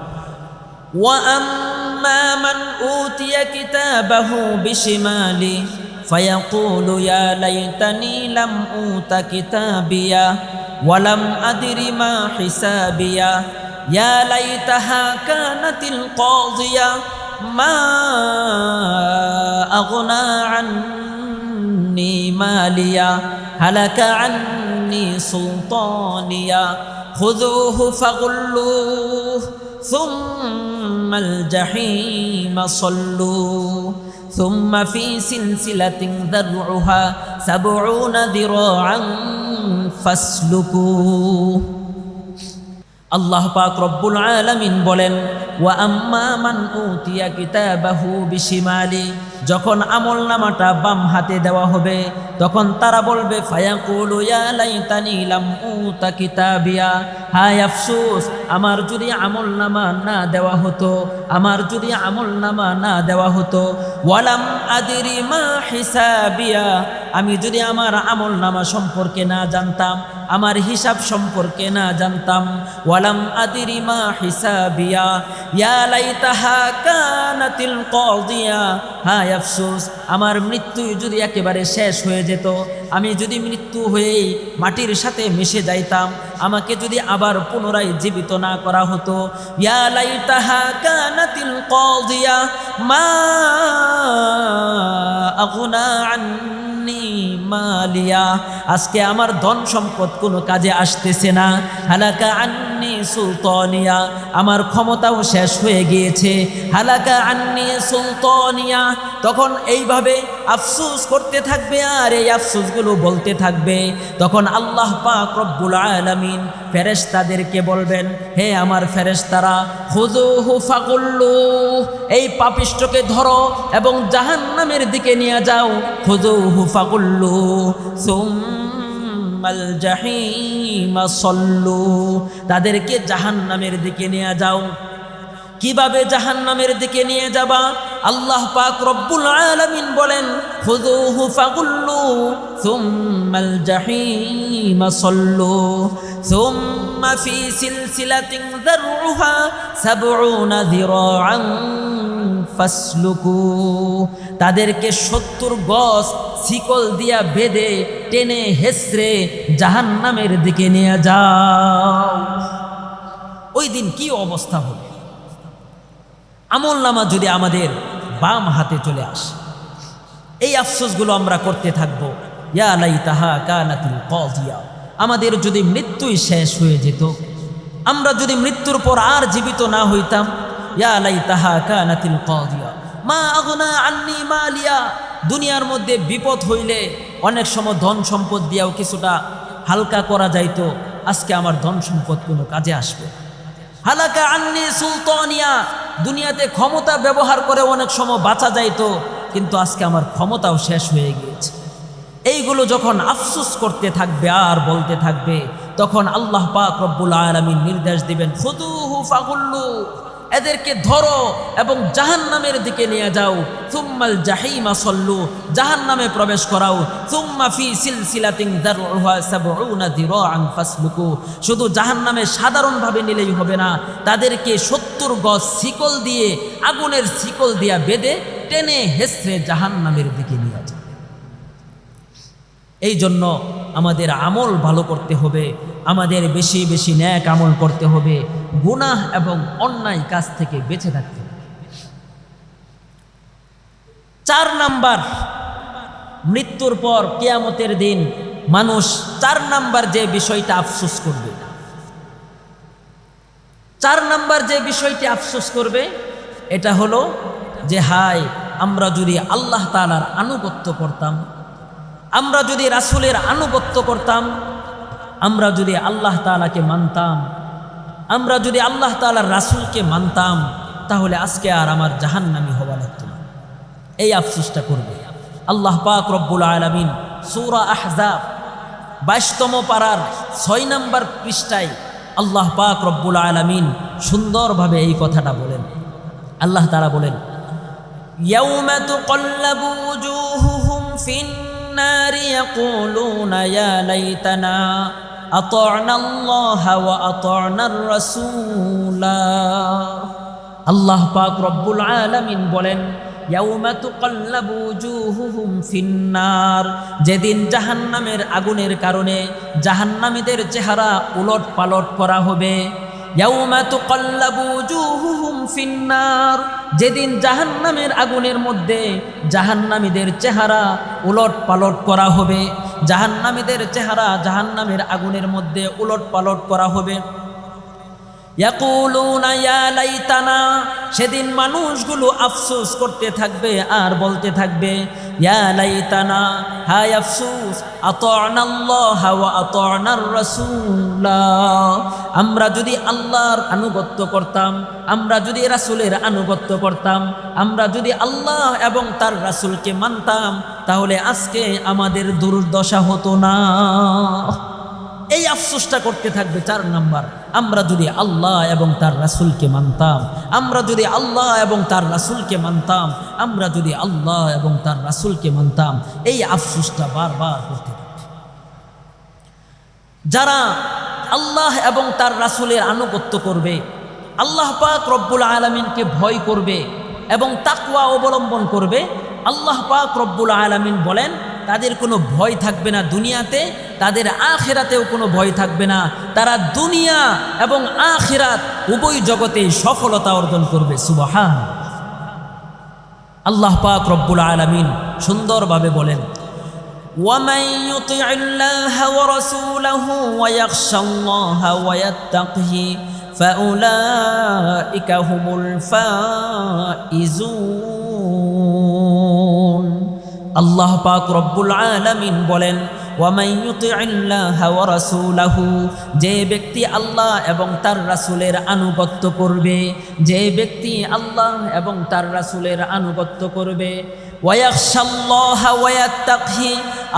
وَأَمَّا مَنْ أُوتِيَ كِتَابَهُ بِشِمَالِهِ فَيَقُولُ يَا لَيْتَنِي لَمْ أُوتَ كِتَابِيَهْ وَلَمْ أَدْرِ مَا حِسَابِيَهْ يَا لَيْتَهَا كَانَتِ الْقَاضِيَةَ مَا أَغْنَى عَنِّي مَالِيَهْ هَلَكَ عَنِّي سُلْطَانِيَهْ خُذُوهُ فَغُلُّوهُ ثم الجحيم صلوه ثم في سلسلة ذرعها 70 ذراعا فاسلكوه। আল্লাহ পাক রব্বুল আলামিন বলেন, ওয়া আম্মা মান উতিয়া কিতাবাহু বিশিমালি, যখন আমল নামাটা বাম হাতে দেওয়া হবে তখন তারা বলবে, ফায়াকুলু ইয়া লাইতানি লাম উতা কিতাবিয়া, হায় আফসোস আমার যদি আমল নামা না দেওয়া হতো, আমার যদি আমল নামা না দেওয়া হতো। ওয়ালাম আদরি মা হিসাবিয়া, আমি যদি আমার আমল নামা সম্পর্কে না জানতাম, আমার হিসাব সম্পর্কে না জানতাম। ওয়ালাম আদরি মা হিসাবিয়া ইয়া লাইতাহা কানাতিল কাদিয়া, হায় আফসোস আমার মৃত্যু যদি একেবারে শেষ হয়ে যেত, আমি যদি মৃত্যু হয়েই মাটির সাথে মিশে যাইতাম, আমাকে যদি আবার পুনরায় জীবিত না করা হতো। ইয়া লাইতাহা কানাতিল কাদিয়া মা আগনা আন্নি মালিয়া, আজকে আমার ধন সম্পদ কোনো কাজে আসতেছে না। হালাকা আন্নি সুলতানিয়া, আমার ক্ষমতাও শেষ হয়ে গিয়েছে। হালাকা আন্নি সুলতানিয়া, তখন এইভাবে আফসোস করতে থাকবে আর এই আফসোসগুলো বলতে থাকবে। তখন আল্লাহ পাক রব্বুল আলামিন ফেরেশতাদেরকে বলবেন, হে আমার ফেরেশতারা, খুযুহু ফাগুল্লু, এই পাপিষ্ঠকে ধরো এবং জাহান্নামের দিকে নিয়ে যাও। খুযুহু ফাগুল্লু সুম্মাল জাহিমা সল্লু, তাদেরকে জাহান্নামের দিকে নিয়ে যাও। কিভাবে জাহান্নামের দিকে নিয়ে যাবা? আল্লাহ পাক রব্বুল আলামিন বলেন, খুযুহু ফাগুল্লু সুম্মাল জাহিমা সল্লু সুম্মা ফি সিলসিলাতিন যারউহা 70 যিরাআন ফাসলুকু, তাদেরকে 70 গজ শিকল দিয়া বেঁধে টেনে হেসড়ে জাহান্নামের দিকে নিয়ে যাও। ওই দিন কি অবস্থা হবে? আমল নামা যদি আমাদের বাম হাতে চলে আসে, এই আফসোসগুলো আমরা করতে থাকবো। ইয়া লাইতাহা কানাতিল কাদিয়া, আমাদের যদি মৃত্যুই শেষ হয়ে যেত, আমরা যদি মৃত্যুর পর আর জীবিত না হইতাম। ইয়া লাইতাহা কানাতিল কাদিয়া মা আগনা আন্নি মালিয়া, দুনিয়ার মধ্যে বিপদ হইলে অনেক সময় ধন সম্পদ দিয়েও কিছুটা হালকা করা যাইতো, আজকে আমার ধন সম্পদ কোনো কাজে আসবে। হালাকা আন্নি সুলতানিয়া, দুনিয়াতে ক্ষমতা ব্যবহার করে অনেক সময় বাঁচা যাইতো, কিন্তু আজকে আমার ক্ষমতাও শেষ হয়ে গিয়েছে। এইগুলো যখন আফসোস করতে থাকবে আর বলতে থাকবে, তখন আল্লাহ পাক রব্বুল আলামিন নির্দেশ দিবেন, খুযুহু ফাগুল্লু, এদেরকে ধরো এবং জাহান্নামের দিকে নিয়ে যাও। সুম্মাল জাহিমা সল্লু, জাহান্নামে প্রবেশ করাও। সুম্মা ফি সিলসিলাতিন যারউহা 70 যিরাআন ফাসলুকু, শুধু জাহান্নামে সাধারণভাবে নিলেই হবে না, তাদেরকে 70 গজ শিকল দিয়ে, আগুনের শিকল দিয়া বেঁধে টেনে হেসড়ে জাহান্নামের দিকে নিয়ে যাও। এই জন্য আমাদের আমল ভালো করতে হবে, আমাদের বেশি বেশি নেক আমল করতে হবে, গুনাহ এবং অন্যায় কাজ থেকে বেঁচে থাকতে হবে। 4 নাম্বার, মৃত্যুর পর কিয়ামতের দিন মানুষ 4 নাম্বার যে বিষয়টা আফসোস করবে, 4 নাম্বার যে বিষয়টি আফসোস করবে, এটা হলো যে হায় আমরা যদি আল্লাহ তাআলার আনুগত্য করতাম, আমরা যদি রাসূলের আনুগত্য করতাম, আমরা যদি আল্লাহ তাআলাকে মানতাম, আমরা যদি আল্লাহ তাআলার রাসূলকে মানতাম, তাহলে আজকে আর আমার জাহান্নামী হওয়া লাগতো না। এই আফসোসটা করবে। আল্লাহ পাক রব্বুল আলামিন সূরা আহজাব 22তম পারার 6 নম্বর পৃষ্ঠায় আল্লাহ পাক রব্বুল আলামিন সুন্দরভাবে এই কথাটা বলেন। আল্লাহ তাআলা বলেন, ইয়াউমা তুকাল্লাবু ওয়ুজুহুহুম في النار يقولون يا ليتنا أطعنا الله وأطعنا الرسول আল্লাহ পাক রব্বুল আলামিন বলেন ইয়াউমা তুকাল্লাবু ওজুহুহুম ফিন্নার, যেদিন জাহান্নামের আগুনের কারণে জাহান্নামীদের চেহারা উলট পালট করা হবে। ইয়াউমা তুকাল্লাবু ওজুহুহুম ফিন্নার, যেদিন জাহান্নামের আগুনের মধ্যে জাহান্নামীদের চেহারা উলট পালট করা হবে, জাহান্নামীদের চেহারা জাহান্নামের আগুনের মধ্যে উলট পালট করা হবে। ইয়াকুলুনা ইয়া লাইতানা, সেদিন মানুষগুলো আফসোস করতে থাকবে আর বলতে থাকবে ইয়া লাইতানা, হায় আফসোস, আতা'নাল্লাহ ওয়া আতা'নার রাসূল, আমরা যদি আল্লাহর আনুগত্য করতাম, আমরা যদি রাসূলের আনুগত্য করতাম, আমরা যদি আল্লাহ এবং তার রাসূলকে মানতাম, তাহলে আজকে আমাদের দুর্দশা হতো না। এই আফসোসটা করতে থাকবে। 4 নাম্বার, আমরা যদি আল্লাহ এবং তার রাসূলকে মানতাম, আমরা যদি আল্লাহ এবং তার রাসূলকে মানতাম, আমরা যদি আল্লাহ এবং তার রাসূলকে মানতাম, এই আফসোসটা বারবার করতে থাকবে। যারা আল্লাহ এবং তার রাসূলের আনুগত্য করবে, আল্লাহ পাক রব্বুল আলামিনকে ভয় করবে এবং তাকওয়া অবলম্বন করবে, আল্লাহ পাক রব্বুল আলামিন বলেন তাদের কোনো ভয় থাকবে না দুনিয়াতে, তাদের আখিরাতেও কোনো ভয় থাকবে না। তারা দুনিয়া এবং আখিরাত উভয় জগতে সফলতা অর্জন করবে। সুবহান। আল্লাহ পাক রব্বুল আলামিন সুন্দরভাবে বলেন ওয়ামান ইউতি'িল্লাহা ওয়া রাসূলাহু ওয়া ইয়াখশাল্লাহা ওয়া ইয়াত্তাকিহি ফাউলাইকা হুমুল ফাইজুন। আল্লাহ পাক রব্বুল আলামিন বলেন ওয়ামান ইউতি'িল্লাহা ওয়া রাসূলাহু, যে ব্যক্তি আল্লাহ এবং তার রাসূলের আনুগত্য করবে, যে ব্যক্তি আল্লাহ এবং তার রাসূলের আনুগত্য করবে, ওয়া ইয়াখশাল্লাহা ওয়া ইয়াত্তাকিহি,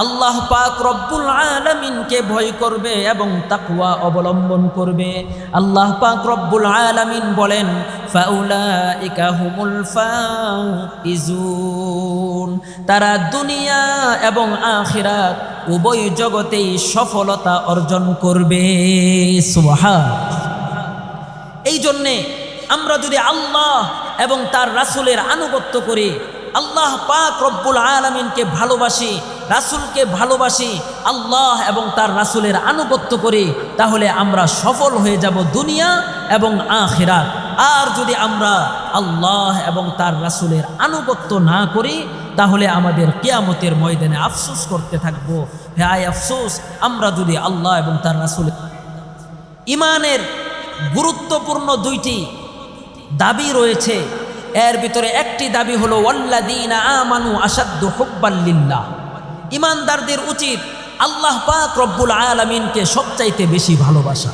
আল্লাহ পাক রব্বুল আলামিনকে ভয় করবে এবং তাকওয়া অবলম্বন করবে, আল্লাহ পাক রব্বুল আলামিন বলেন ফাউলাইকা হুমুল ফাইজুন, তারা দুনিয়া এবং আখিরাত উভয় জগতেই সফলতা অর্জন করবে। সুবহান। এই জন্যে আমরা যদি আল্লাহ এবং তার রাসূলের আনুগত্য করি, আল্লাহ পাক রব্বুল আলামিনকে ভালোবাসি, রাসূলকে ভালোবাসি, আল্লাহ এবং তার রাসূলের আনুগত্য করি, তাহলে আমরা সফল হয়ে যাব দুনিয়া এবং আখিরাত। আর যদি আমরা আল্লাহ এবং তার রাসূলের আনুগত্য না করি, তাহলে আমাদের কিয়ামতের ময়দানে আফসোস করতে থাকবো। হায় আফসোস, আমরা যদি আল্লাহ এবং তার রাসূলের। ইমানের গুরুত্বপূর্ণ 2টি দাবি রয়েছে, এর ভিতরে একটি দাবি হলো ওয়াল্লাযীনা আমানু আশাদ্দু হুব্বাল লিল্লাহ, ইমানদারদের উচিত আল্লাহ পাক রব্বুল আলামিনকে সবচাইতে বেশি ভালোবাসা।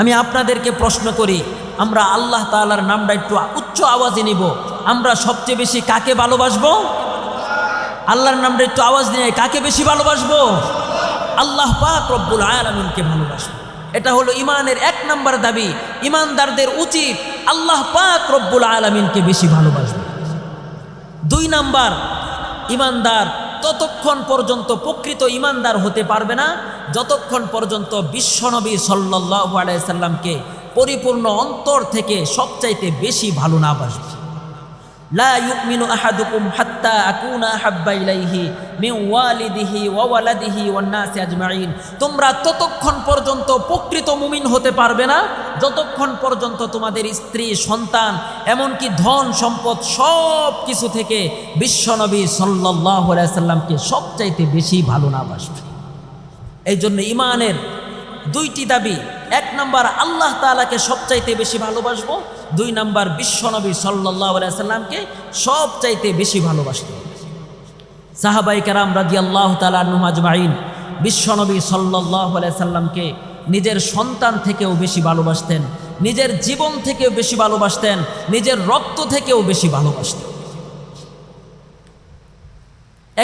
আমি আপনাদেরকে প্রশ্ন করি, আমরা আল্লাহ তাআলার নামটা একটু উচ্চ আওয়াজে নিব, আমরা সবচেয়ে বেশি কাকে ভালোবাসবো? আল্লাহর নামটা একটু আওয়াজ নিয়ে কাকে বেশি ভালোবাসবো? আল্লাহ পাক রব্বুল আলামিনকে ভালোবাসবো। এটা হলো ইমানের 1 নম্বর দাবি। ইমানদারদের উচিত আল্লাহ পাক রব্বুল আলামিনকে বেশি ভালোবাসবে। 2 নাম্বার, ইমানদার ততক্ষণ পর্যন্ত প্রকৃত ইমানদার হতে পারবে না যতক্ষণ পর্যন্ত বিশ্বনবী সাল্লাল্লাহু আলাইহি সাল্লামকে পরিপূর্ণ অন্তর থেকে সবচাইতে বেশি ভালো না বাসবে। লা ইউমিনু আহাদুকুম হাত্তা আকুনা আহাব্বা ইলাইহি মিন ওয়ালিদিহি ওয়া ওয়ালাদিহি ওয়ান নাসি আজমাইন, তোমরা ততক্ষণ পর্যন্ত প্রকৃত মুমিন হতে পারবে না যতক্ষণ পর্যন্ত তোমাদের স্ত্রী, সন্তান, এমনকি ধন সম্পদ সব কিছু থেকে বিশ্বনবী সাল্লাল্লাহু আলাইহি সাল্লামকে সবচাইতে বেশি ভালো না বাসবে। এই জন্য ইমানের 2টি দাবি, 1 নম্বর আল্লাহ তাআলাকে সবচাইতে বেশি ভালোবাসবো, 2 নম্বর বিশ্বনবী সাল্লাল্লাহু আলাইহি সাল্লামকে সবচাইতে বেশি ভালোবাসতো। সাহাবায়ে কেরাম রাদিয়াল্লাহু তাআলা আনহুম আজমাইন বিশ্বনবী সাল্লাল্লাহু আলাইহি সাল্লামকে নিজের সন্তান থেকেও বেশি ভালোবাসতেন, নিজের জীবন থেকেও বেশি ভালোবাসতেন, নিজের রক্ত থেকেও বেশি ভালোবাসতেন।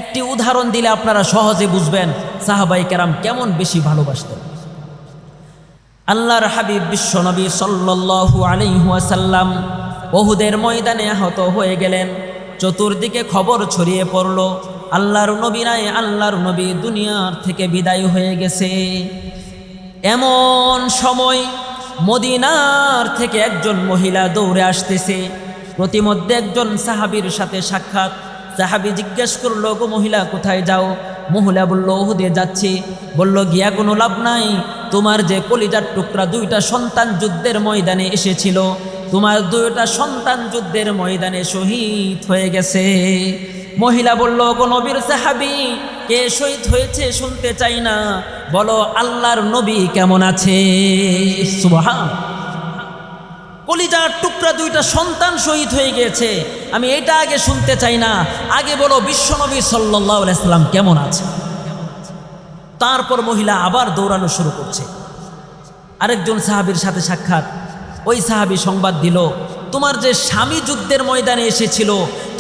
একটি উদাহরণ দিলে আপনারা সহজে বুঝবেন সাহাবায়ে কেরাম কেমন বেশি ভালোবাসতেন। আল্লাহর হাবিব বিশ্বনবী সাল্লাল্লাহু আলাইহি ওয়াসাল্লাম উহুদের ময়দানে আহত হয়ে গেলেন। চতুর্দিকে খবর ছড়িয়ে পড়ল, আল্লাহর নবী নাই, আল্লাহর নবী দুনিয়ার থেকে বিদায় হয়ে গেছে। এমন সময় মদিনার থেকে একজন মহিলা দৌড়ে আসতেছে। প্রতিমধ্যে একজন সাহাবীর সাথে সাক্ষাৎ। সাহাবী জিজ্ঞেস করলো, গো মহিলা কোথায় যাও? মহিলা বলল, উহুদে যাচ্ছি। বলল, গিয়া কোনো লাভ নাই, তোমার যে কলিজার টুকরা দুইটা সন্তান যুদ্ধের ময়দানে এসেছিল, তোমার দুইটা সন্তান যুদ্ধের ময়দানে শহীদ হয়ে গেছে। মহিলা বলল, গো নবীর সাহাবী, কে শহীদ হয়েছে শুনতে চাই না, বলো আল্লাহর নবী কেমন আছে। সুবহান। কলিজার টুকরা দুইটা সন্তান শহীদ হয়ে গিয়েছে, আমি এটা আগে শুনতে চাই না, আগে বলো বিশ্বনবী সাল্লাল্লাহু আলাইহি সাল্লাম কেমন আছে। তারপর মহিলা আবার দৌড়ানো শুরু করছে। আরেকজন সাহাবীর সাথে সাক্ষাৎ। ওই সাহাবী সংবাদ দিল, তোমার যে স্বামী যুদ্ধের ময়দানে এসেছিল,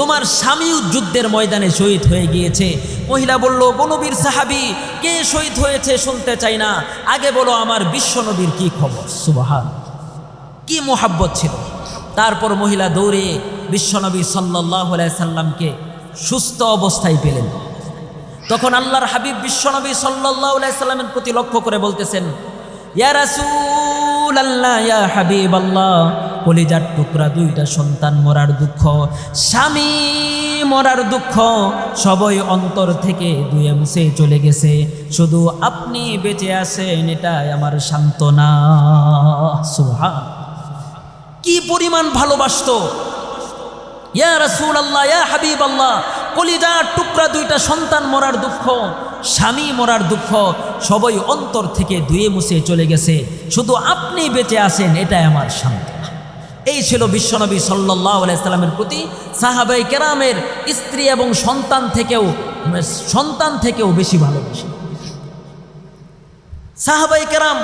তোমার স্বামীও যুদ্ধের ময়দানে শহীদ হয়ে গিয়েছে। মহিলা বলল, গো নবীর সাহাবী, কে শহীদ হয়েছে শুনতে চাই না, আগে বলো আমার বিশ্বনবীর কি খবর। সুবহান। কি মোহাব্বত ছিল। তারপর মহিলা দৌড়ে বিশ্বনবী সাল্লাল্লাহু আলাইহি সাল্লামকে সুস্থ অবস্থায় পেলেন। তখন আল্লাহর হাবিব বিশ্বনবী সাল্লাল্লাহু আলাইহি সাল্লামের প্রতি লক্ষ্য করে বলতেছেন, ইয়া রাসূলুল্লাহ, ইয়া হাবিবাল্লাহ, কলিজার টুকরা দুইটা সন্তান মরার দুঃখ, স্বামী মরার দুঃখ সবই অন্তর থেকে ধুয়ে মুছে চলে গেছে, শুধু আপনি বেঁচে আছেন এটাই আমার সান্ত্বনা। সুবহান। কি পরিমাণ ভালোবাসতো। ইয়া রাসূলুল্লাহ, ইয়া হাবিবাল্লাহ, কলিজার টুকরা দুইটা সন্তান মরার দুঃখ, স্বামী মরার দুঃখ সবই অন্তর থেকে ধুয়ে মুছে চলে গেছে, শুধু আপনি বেঁচে আছেন এটাই আমার সান্ত্বনা। এই ছিল বিশ্বনবী সাল্লাল্লাহু আলাইহি সাল্লামের প্রতি সাহাবায়ে কেরামের স্ত্রী এবং সন্তান থেকেও বেশি ভালোবাসা। সাহাবায়ে কেরাম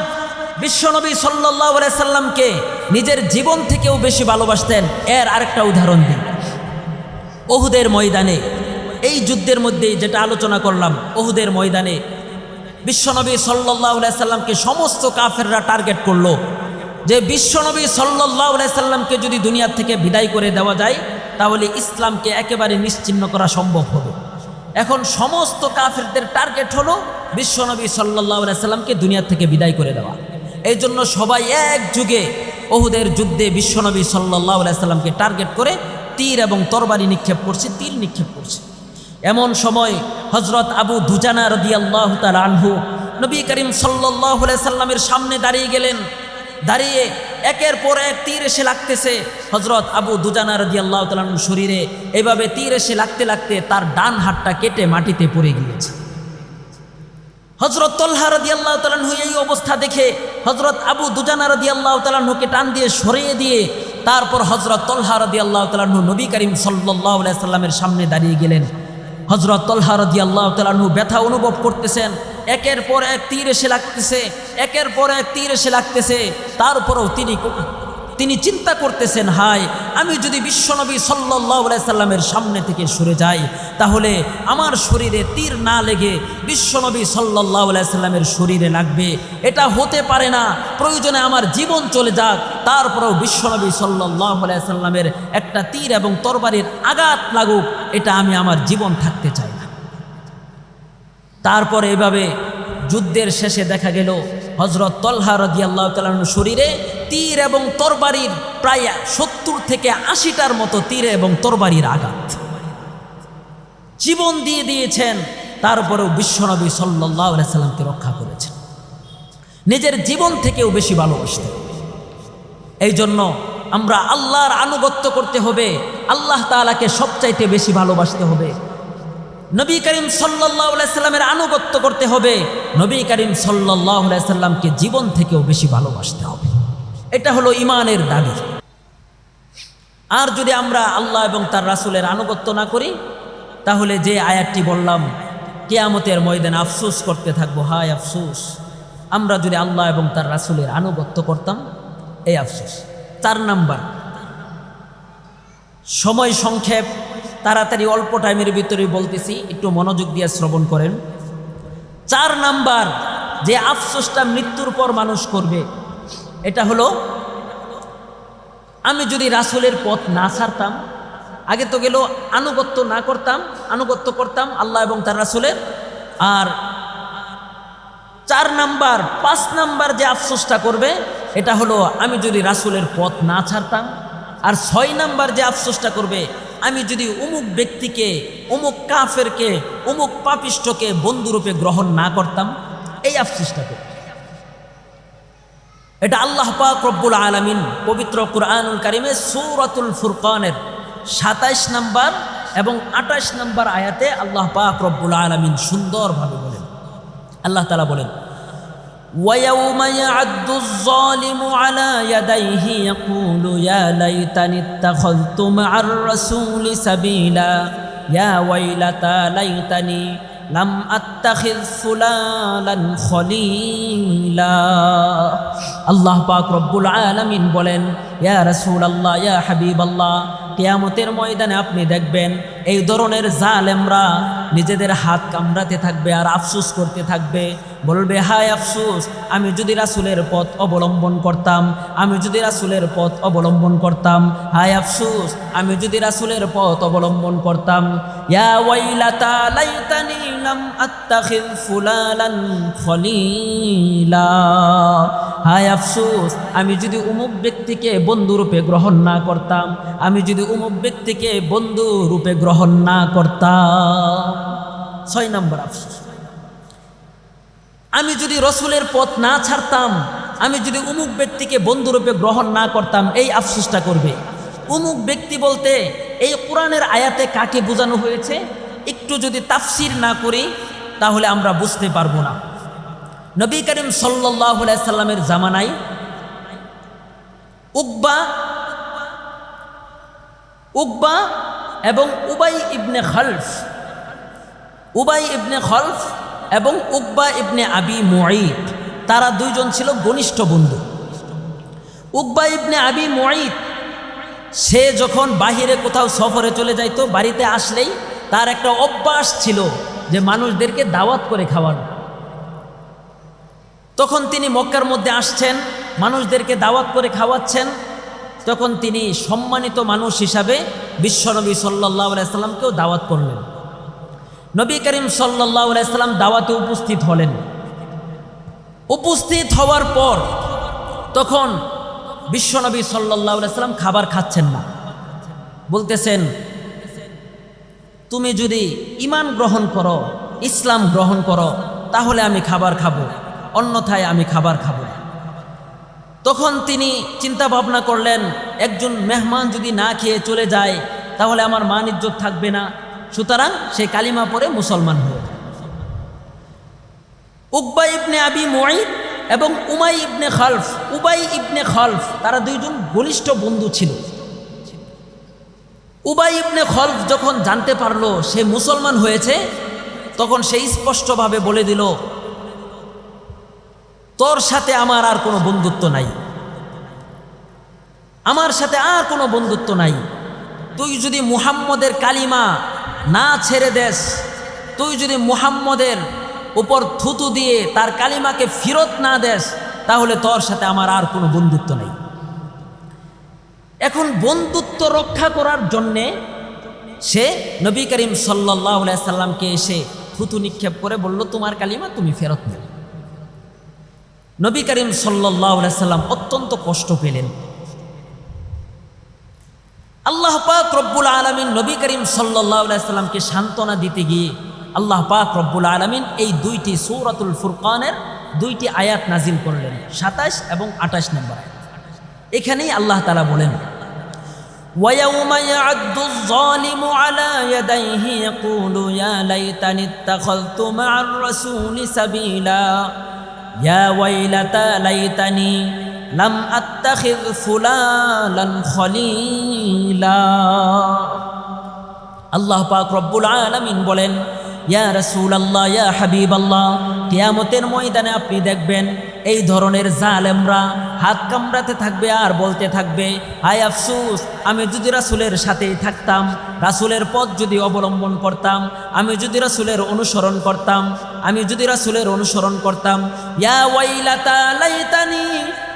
বিশ্বনবী সাল্লাল্লাহু আলাইহি সাল্লামকে নিজের জীবন থেকেও বেশি ভালোবাসতেন। এর আরেকটা উদাহরণ দিই। উহুদের ময়দানে, এই যুদ্ধের মধ্যেই যেটা আলোচনা করলাম, উহুদের ময়দানে বিশ্বনবী সাল্লাল্লাহু আলাইহি সাল্লামকে সমস্ত কাফেররা টার্গেট করলো যে বিশ্বনবী সাল্লাল্লাহু আলাইহি সাল্লামকে যদি দুনিয়ার থেকে বিদায় করে দেওয়া যায় তাহলে ইসলামকে একেবারে নিশ্চিহ্ন করা সম্ভব হবে। এখন সমস্ত কাফেরদের টার্গেট হলো বিশ্বনবী সাল্লাল্লাহু আলাইহি সাল্লামকে দুনিয়া থেকে বিদায় করে দেওয়া। এই জন্য সবাই এক যুগে উহুদের যুদ্ধে বিশ্বনবী সাল্লাল্লাহু আলাইহি সাল্লামকে টার্গেট করে তীর এবং তরবারি নিক্ষেপ করছে, তীর নিক্ষেপ করছে। এমন সময় হযরত আবু দুজানা রাদিয়াল্লাহু তাআলা আনহু নবী করিম সাল্লাল্লাহু আলাইহি সাল্লামের সামনে দাঁড়িয়ে গেলেন। দাঁড়িয়ে একের পর এক তীর এসে লাগতেছে হযরত আবু দুজানা রাদিয়াল্লাহু তাআলা আনহুর শরীরে। এইভাবে তীর এসে লাগতে লাগতে তার ডান হাতটা কেটে মাটিতে পড়ে গিয়েছে। হযরত তালহা রাদিয়াল্লাহু তাআলা আনহু এই অবস্থা দেখে হযরত আবু দুজানা রাদিয়াল্লাহু তাআলা আনহুকে টান দিয়ে সরিয়ে দিয়ে তারপর হযরত তালহা রাদিয়াল্লাহু তাআলা আনহু নবী করিম সাল্লাল্লাহু আলাইহি সাল্লামের সামনে দাঁড়িয়ে গেলেন। হযরত তালহা রাদিয়াল্লাহু তাআলা আনহু ব্যথা অনুভব করতেছেন। একের পর এক তীর এসে লাগতেছে, একের পর এক তীর এসে লাগতেছে। তারপরেও তিনি চিন্তা করতেছেন, হায়, আমি যদি বিশ্বনবী সাল্লাল্লাহু আলাইহি সাল্লামের সামনে থেকে সরে যাই তাহলে আমার শরীরে তীর না লেগে বিশ্বনবী সাল্লাল্লাহু আলাইহি সাল্লামের শরীরে লাগবে। এটা হতে পারে না, প্রয়োজনে আমার জীবন চলে যাক, তারপরেও বিশ্বনবী সাল্লাল্লাহু আলাইহি সাল্লামের একটা তীর এবং তরবারির আঘাত লাগুক, এটা আমি আমার জীবন থাকতে চাই না। তারপরে এভাবে যুদ্ধের শেষে দেখা গেল হযরত তালহা রাদিয়াল্লাহু তাআলা আনহুর শরীরে তীর এবং তরবারির প্রায় 70 থেকে 80টার মতো তীর এবং তরবারির আঘাত। জীবন দিয়ে দিয়েছেন, তারপরেও বিশ্বনবী সাল্লাল্লাহু আলাইহি সাল্লামকে রক্ষা করেছেন। নিজের জীবন থেকেও বেশি ভালোবাসতেন। এই জন্য আমরা আল্লাহর আনুগত্য করতে হবে, আল্লাহ তাআলাকে সবচাইতে বেশি ভালোবাসতে হবে, নবী করিম সাল্লাল্লাহু আলাইহি সাল্লামের আনুগত্য করতে হবে, নবী করিম সাল্লাল্লাহু আলাইহি সাল্লামকে জীবন থেকেও বেশি ভালোবাসতে হবে। এটা হলো ঈমানের দাবি। আর যদি আমরা আল্লাহ এবং তার রাসূলের আনুগত্য না করি তাহলে যে আয়াতটি বললাম, কিয়ামতের ময়দানে আফসোস করতে থাকবো, হায় আফসোস, আমরা যদি আল্লাহ এবং তার রাসূলের আনুগত্য করতাম, এই আফসোস। 4 নাম্বার, সময় সংক্ষেপ, তাড়াতাড়ি অল্প টাইমের ভিতরে বলতেছি, একটু মনোযোগ দিয়ে শ্রবণ করেন। 4 নাম্বার যে আফসোসটা মৃত্যুর পর মানুষ করবে, এটা হলো আমি যদি রাসূলের পথ না ছাড়তাম, আগে তো গেল আনুগত্য না করতাম, আনুগত্য করতাম আল্লাহ এবং তার রাসূলের। আর 4 নাম্বার 5 নাম্বার যে আফসোসটা করবে এটা হলো আমি যদি রাসূলের পথ না ছাড়তাম। আর 6 নাম্বার যে আফসোসটা করবে আমি যদি অমুক ব্যক্তিকে, অমুক কাফেরকে, অমুক পাপিষ্ঠকে বন্ধুরূপে গ্রহণ না করতাম, এই আফসোসটা করবে। এটা আল্লাহ পাক রব্বুল আলামিন পবিত্র কুরআনুল কারীমে সূরাতুল ফুরকানের 27 নাম্বার এবং 28 নাম্বার আয়াতে আল্লাহ পাক রব্বুল আলামিন সুন্দরভাবে বলেন। আল্লাহ তাআলা বলেন, وَيَوْمَ يَعَضُّ الظَّالِمُ عَلَى يَدَيْهِ يَقُولُ يَا لَيْتَنِي اتَّخَذْتُ مَعَ الرَّسُولِ سَبِيلًا يَا وَيْلَتَى لَيْتَنِي لَمْ أَتَّخِذْ فُلَانًا خَلِيلًا। আল্লাহ পাক রব্বুল আলামিন বলেন, ইয়া রাসূলুল্লাহ, ইয়া হাবিবাল্লাহ, কিয়ামতের ময়দানে আপনি দেখবেন এই ধরনের জালেমরা নিজেদের হাত কামড়াতে থাকবে আর আফসোস করতে থাকবে, বলবে হায় আফসোস, আমি যদি রাসূলের পথ অবলম্বন করতাম, আমি যদি রাসূলের পথ অবলম্বন করতাম, হায় আফসোস, আমি যদি রাসূলের পথ অবলম্বন করতাম। ইয়া ওয়াইলাতা লাইতানি লাম আত্তাখিয ফুলালান খলিলা, হায় আফসোস, আমি যদি অমুক ব্যক্তিকে বন্ধুরূপে গ্রহণ না করতাম, আমি যদি অমুক ব্যক্তিকে বন্ধুরূপে গ্রহণ না করতাম। 6 নম্বর আফসোস, আমি যদি রসুলের পথ না ছাড়তাম, আমি যদি অমুক ব্যক্তিকে বন্ধুরূপে গ্রহণ না করতাম, এই আফসোসটা করবে। অমুক ব্যক্তি বলতে এই কোরআনের আয়াতে কাকে বোঝানো হয়েছে একটু যদি তাফসির না করি তাহলে আমরা বুঝতে পারবো না। নবী করিম সাল্লাল্লাহু আলাইহি সাল্লামের জামানায় উকবা এবং উবাই ইবনে খলফ এবং উকবা ইবনে আবি মুঈত, তারা দুইজন ছিল ঘনিষ্ঠ বন্ধু। উকবা ইবনে আবি মুঈত সে যখন বাহিরে কোথাও সফরে চলে যাইত, বাড়িতে আসলেই তার একটা অভ্যাস ছিল যে মানুষদেরকে দাওয়াত করে খাওয়ানো। তখন তিনি মক্কার মধ্যে আসছেন, মানুষদেরকে দাওয়াত করে খাওয়াচ্ছেন, তখন তিনি সম্মানিত মানুষ হিসাবে বিশ্বনবী সাল্লাল্লাহু আলাইহি সাল্লামকেও দাওয়াত করলেন। নবী করিম সাল্লাল্লাহু আলাইহি সাল্লাম দাওয়াতে উপস্থিত হলেন। উপস্থিত হওয়ার পর তখন বিশ্বনবী সাল্লাল্লাহু আলাইহি সাল্লাম খাবার খাচ্ছেন না, বলতেছেন তুমি যদি ঈমান গ্রহণ করো, ইসলাম গ্রহণ করো, তাহলে আমি খাবার খাবো, অন্যথায় আমি খাবার খাবো না। তখন তিনি চিন্তা ভাবনা করলেন, একজন মেহমান যদি না খেয়ে চলে যায় তাহলে আমার মান ইজ্জত থাকবে না, সুতরাং সে কালিমা পড়ে মুসলমান হয়ে যায়। উকবা ইবনে আবি মুঈত এবং উবাই ইবনে খলফ তারা দুইজন ঘনিষ্ঠ বন্ধু ছিল। উবাই ইবনে খলফ যখন জানতে পারলো সে মুসলমান হয়েছে, তখন সে স্পষ্টভাবে বলে দিল, তোর সাথে আমার আর কোনো বন্ধুত্ব নাই, আমার সাথে আর কোনো বন্ধুত্ব নাই। তুই যদি মুহাম্মদের কালিমা না ছেড়ে দেস, তুই যদি মুহাম্মদের উপর থুতু দিয়ে তার কালিমাকে ফেরত না দেস, তাহলে তোর সাথে আমার আর কোনো বন্ধুত্ব নেই। এখন বন্ধুত্ব রক্ষা করার জন্যে সে নবী করিম সাল্লাল্লাহু আলাইহি সাল্লামকে এসে থুতু নিক্ষেপ করে বলল, তোমার কালিমা তুমি ফেরত নাও। নবী করিম সাল্লাল্লাহু আলাইহি সাল্লাম অত্যন্ত কষ্ট পেলেন। আল্লাহ পাক রব্বুল আলামিন নবী করিম সাল্লাল্লাহু আলাইহি সাল্লামকে সান্ত্বনা দিতে গিয়ে আল্লাহ পাক রব্বুল আলামিন এই দুইটি সূরাতুল ফুরকানের দুইটি আয়াত নাজিল করলেন, 27 এবং 28 নম্বর আয়াত। এখানেই আল্লাহ তাআলা বলেন, وَيَوْمَ يَعَضُّ الظَّالِمُ عَلَى يَدَيْهِ يَقُولُ يَا لَيْتَنِي اتَّخَذْتُ مَعَ الرَّسُولِ سَبِيلًا يَا وَيْلَتَى لَيْتَنِي لَمْ أَتَّخِذْ فُلَانًا خَلِيلًا। আল্লাহ পাক রব্বুল আলামিন বলেন, ইয়া রাসূলুল্লাহ, ইয়া হাবিবাল্লাহ, কিয়ামতের ময়দানে আপনি দেখবেন এই ধরনের জালেমরা হাত কামড়াতে থাকবে আর বলতে থাকবে, হায় আফসোস, আমি যদি রাসূলের সাথেই থাকতাম, রাসূলের পথ যদি অবলম্বন করতাম, আমি যদি রাসূলের অনুসরণ করতাম, আমি যদি রাসূলের অনুসরণ করতাম। ইয়া ওয়াইলাতা লাইতানি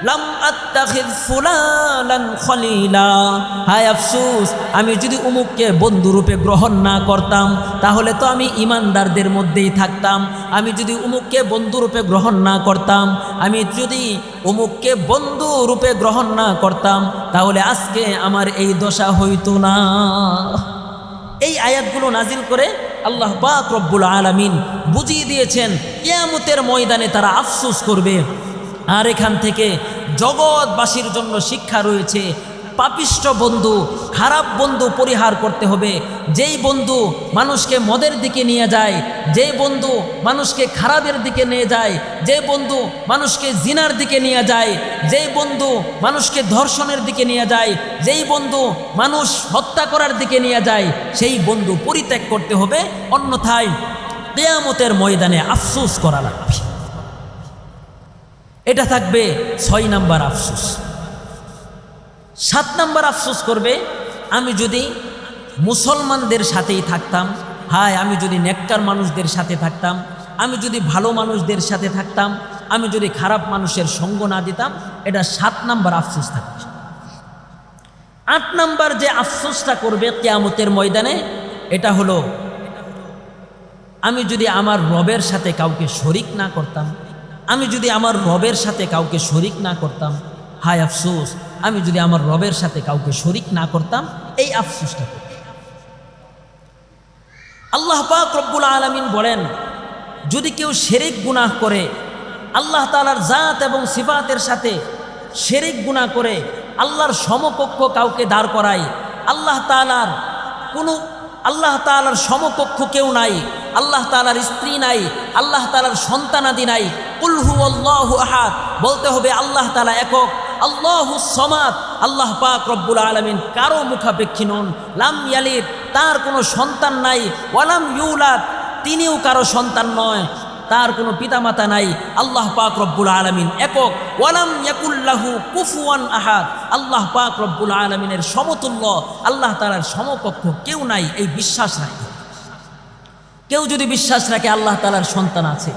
লাম আত্তাখিয ফুলানান খলিলা, হায় আফসোস, আমি যদি উমুককে বন্ধুরূপে গ্রহণ না করতাম তাহলে তো আমি ঈমানদারদের মধ্যেই থাকতাম। আমি যদি উমুককে বন্ধুরূপে গ্রহণ না করতাম, আমি যদি উমুককে বন্ধুরূপে গ্রহণ না করতাম তাহলে আজকে আমার এই দশা হইতো না। এই আয়াতগুলো নাজিল করে আল্লাহ পাক রব্বুল আলামিন বুঝিয়ে দিয়েছেন কিয়ামতের ময়দানে তারা আফসোস করবে। আর এখান থেকে জগৎবাসীর জন্য শিক্ষা রয়েছে, পাপিষ্ঠ বন্ধু, খারাপ বন্ধু পরিহার করতে হবে। যেই বন্ধু মানুষকে মদের দিকে নিয়ে যায়, যেই বন্ধু মানুষকে খারাপের দিকে নিয়ে যায়, যে বন্ধু মানুষকে জিনার দিকে নিয়ে যায়, যেই বন্ধু মানুষকে ধর্ষণের দিকে নিয়ে যায়, যেই বন্ধু মানুষ হত্যা করার দিকে নিয়ে যায়, সেই বন্ধু পরিত্যাগ করতে হবে, অন্যথায় কিয়ামতের ময়দানে আফসোস করা লাগবে। এটা থাকবে 6 নাম্বার আফসোস। 7 নাম্বার আফসোস করবে, আমি যদি মুসলমানদের সাথেই থাকতাম, হায় আমি যদি নেককার মানুষদের সাথে থাকতাম, আমি যদি ভালো মানুষদের সাথে থাকতাম, আমি যদি খারাপ মানুষের সঙ্গ না দিতাম। এটা 7 নাম্বার আফসোস থাকবে। 8 নাম্বার যে আফসোসটা করবে কিয়ামতের ময়দানে, এটা হলো আমি যদি আমার রবের সাথে কাউকে শরিক না করতাম, আমি যদি আমার রবের সাথে কাউকে শরিক না করতাম, হায় আফসোস, আমি যদি আমার রবের সাথে কাউকে শরিক না করতাম। এই আফসোসটা করবে। আল্লাহ পাক রব্বুল আলামিন বলেন, যদি কেউ শিরক গুনাহ করে, আল্লাহ তাআলার জাত এবং সিফাতের সাথে শিরক গুনাহ করে, আল্লাহর সমকক্ষ কাউকে দাঁড় করায়, আল্লাহ তাআলার সমকক্ষ কেউ নাই, আল্লাহ তাআলার স্ত্রী নাই, আল্লাহ তাআলার সন্তানাদি নাই। কুল হুয়াল্লাহু আহাদ, বলতে হবে আল্লাহ তাআলা একক, আল্লাহুস সামাদ, আল্লাহ পাক রব্বুল আলামিন কারো মুখাপেক্ষী নন। লাম ইয়ালিদ, তার কোনো সন্তান নাই, ওয়ালাম ইউলাদ, তিনিও কারো সন্তান নয়, তার কোনো পিতামাতা নাই। আল্লাহ পাক রব্বুল আলামিন একক। ওয়ালাম ইয়াকুল্লাহু কুফুয়ান আহাদ, আল্লাহ পাক রব্বুল আলামিনের সমতুল্য, আল্লাহ তাআলার সমকক্ষ কেউ নাই। এই বিশ্বাস রাখে। কেউ যদি বিশ্বাস রাখে আল্লাহ তাআলার সন্তান আছে,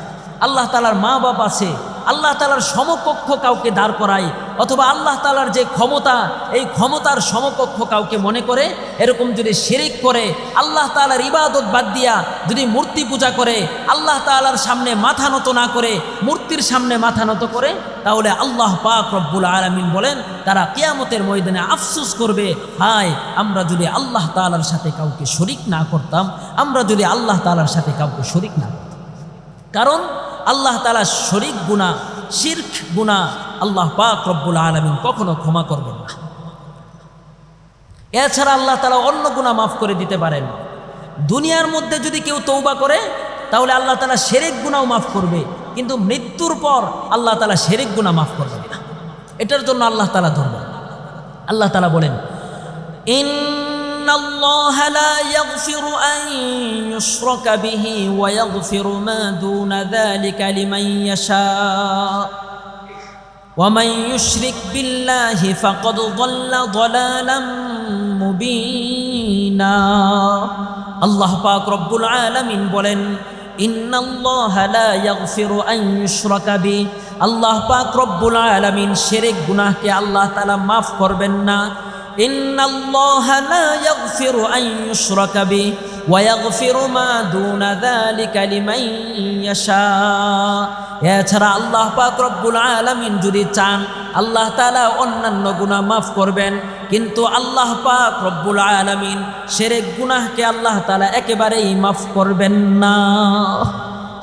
আল্লাহ তাআলার মা বাপ আছে, আল্লাহ তাআলার সমকক্ষ কাউকে দাঁড় করায়, অথবা আল্লাহ তাআলার যে ক্ষমতা, এই ক্ষমতার সমকক্ষ কাউকে মনে করে, এরকম যদি শিরক করে, আল্লাহ তাআলার ইবাদত বাদ দিয়া যদি মূর্তি পূজা করে, আল্লাহ তাআলার সামনে মাথা নত না করে মূর্তির সামনে মাথা নত করে, তাহলে আল্লাহ পাক রব্বুল আলামিন বলেন তারা কিয়ামতের ময়দানে আফসোস করবে, হায় আমরা যদি আল্লাহ তাআলার সাথে কাউকে শরিক না করতাম, আমরা যদি আল্লাহ তাআলার সাথে কাউকে শরিক না করতাম। কারণ আল্লাহ তাআলা শরিক গুনাহ, শিরক গুনাহ আল্লাহ পাক রব্বুল আলামিন কখনো ক্ষমা করবেন না। এছাড়া আল্লাহ তাআলা অন্য গুনাহ মাফ করে দিতে পারেন। দুনিয়ার মধ্যে যদি কেউ তওবা করে তাহলে আল্লাহ তাআলা শিরক গুনাহও মাফ করবে, কিন্তু মৃত্যুর পর আল্লাহ তাআলা শিরক গুনাহ মাফ করবেন না। এটার জন্য আল্লাহ তাআলা ধরবেন। আল্লাহ তাআলা বলেন, ইন্নাল্লাহা লা ইয়াগফিরু আন ইউশরাকা বিহি ওয়া ইয়াগফিরু মা দুনা যালিকা লিমান ইয়াশা ওয়া মান ইউশরিক বিল্লাহি ফাকাদ যাল্লা যালালাম মুবিনা। আল্লাহ পাক রব্বুল আলামিন বলেন, ইন্নাল্লাহা লা ইয়াগফিরু আন ইউশরাকা বিহি, আল্লাহ পাক রব্বুল আলামিন শিরক গুনাহকে আল্লাহ তাআলা মাফ করবেন না। ইন্নাল্লাহা লা ইয়াগফিরু আন ইউশরাকা বিহি ওয়া ইয়াগফিরু মা দুনা যালিকা লিমান ইয়াশা। এছাড়া আল্লাহ পাক রব্বুল আলামিন যদি চান, আল্লাহ তাআলা অন্যান্য গুনাহ মাফ করবেন, কিন্তু আল্লাহ পাক রব্বুল আলামিন শিরক গুনাহকে আল্লাহ তাআলা একেবারেই মাফ করবেন না।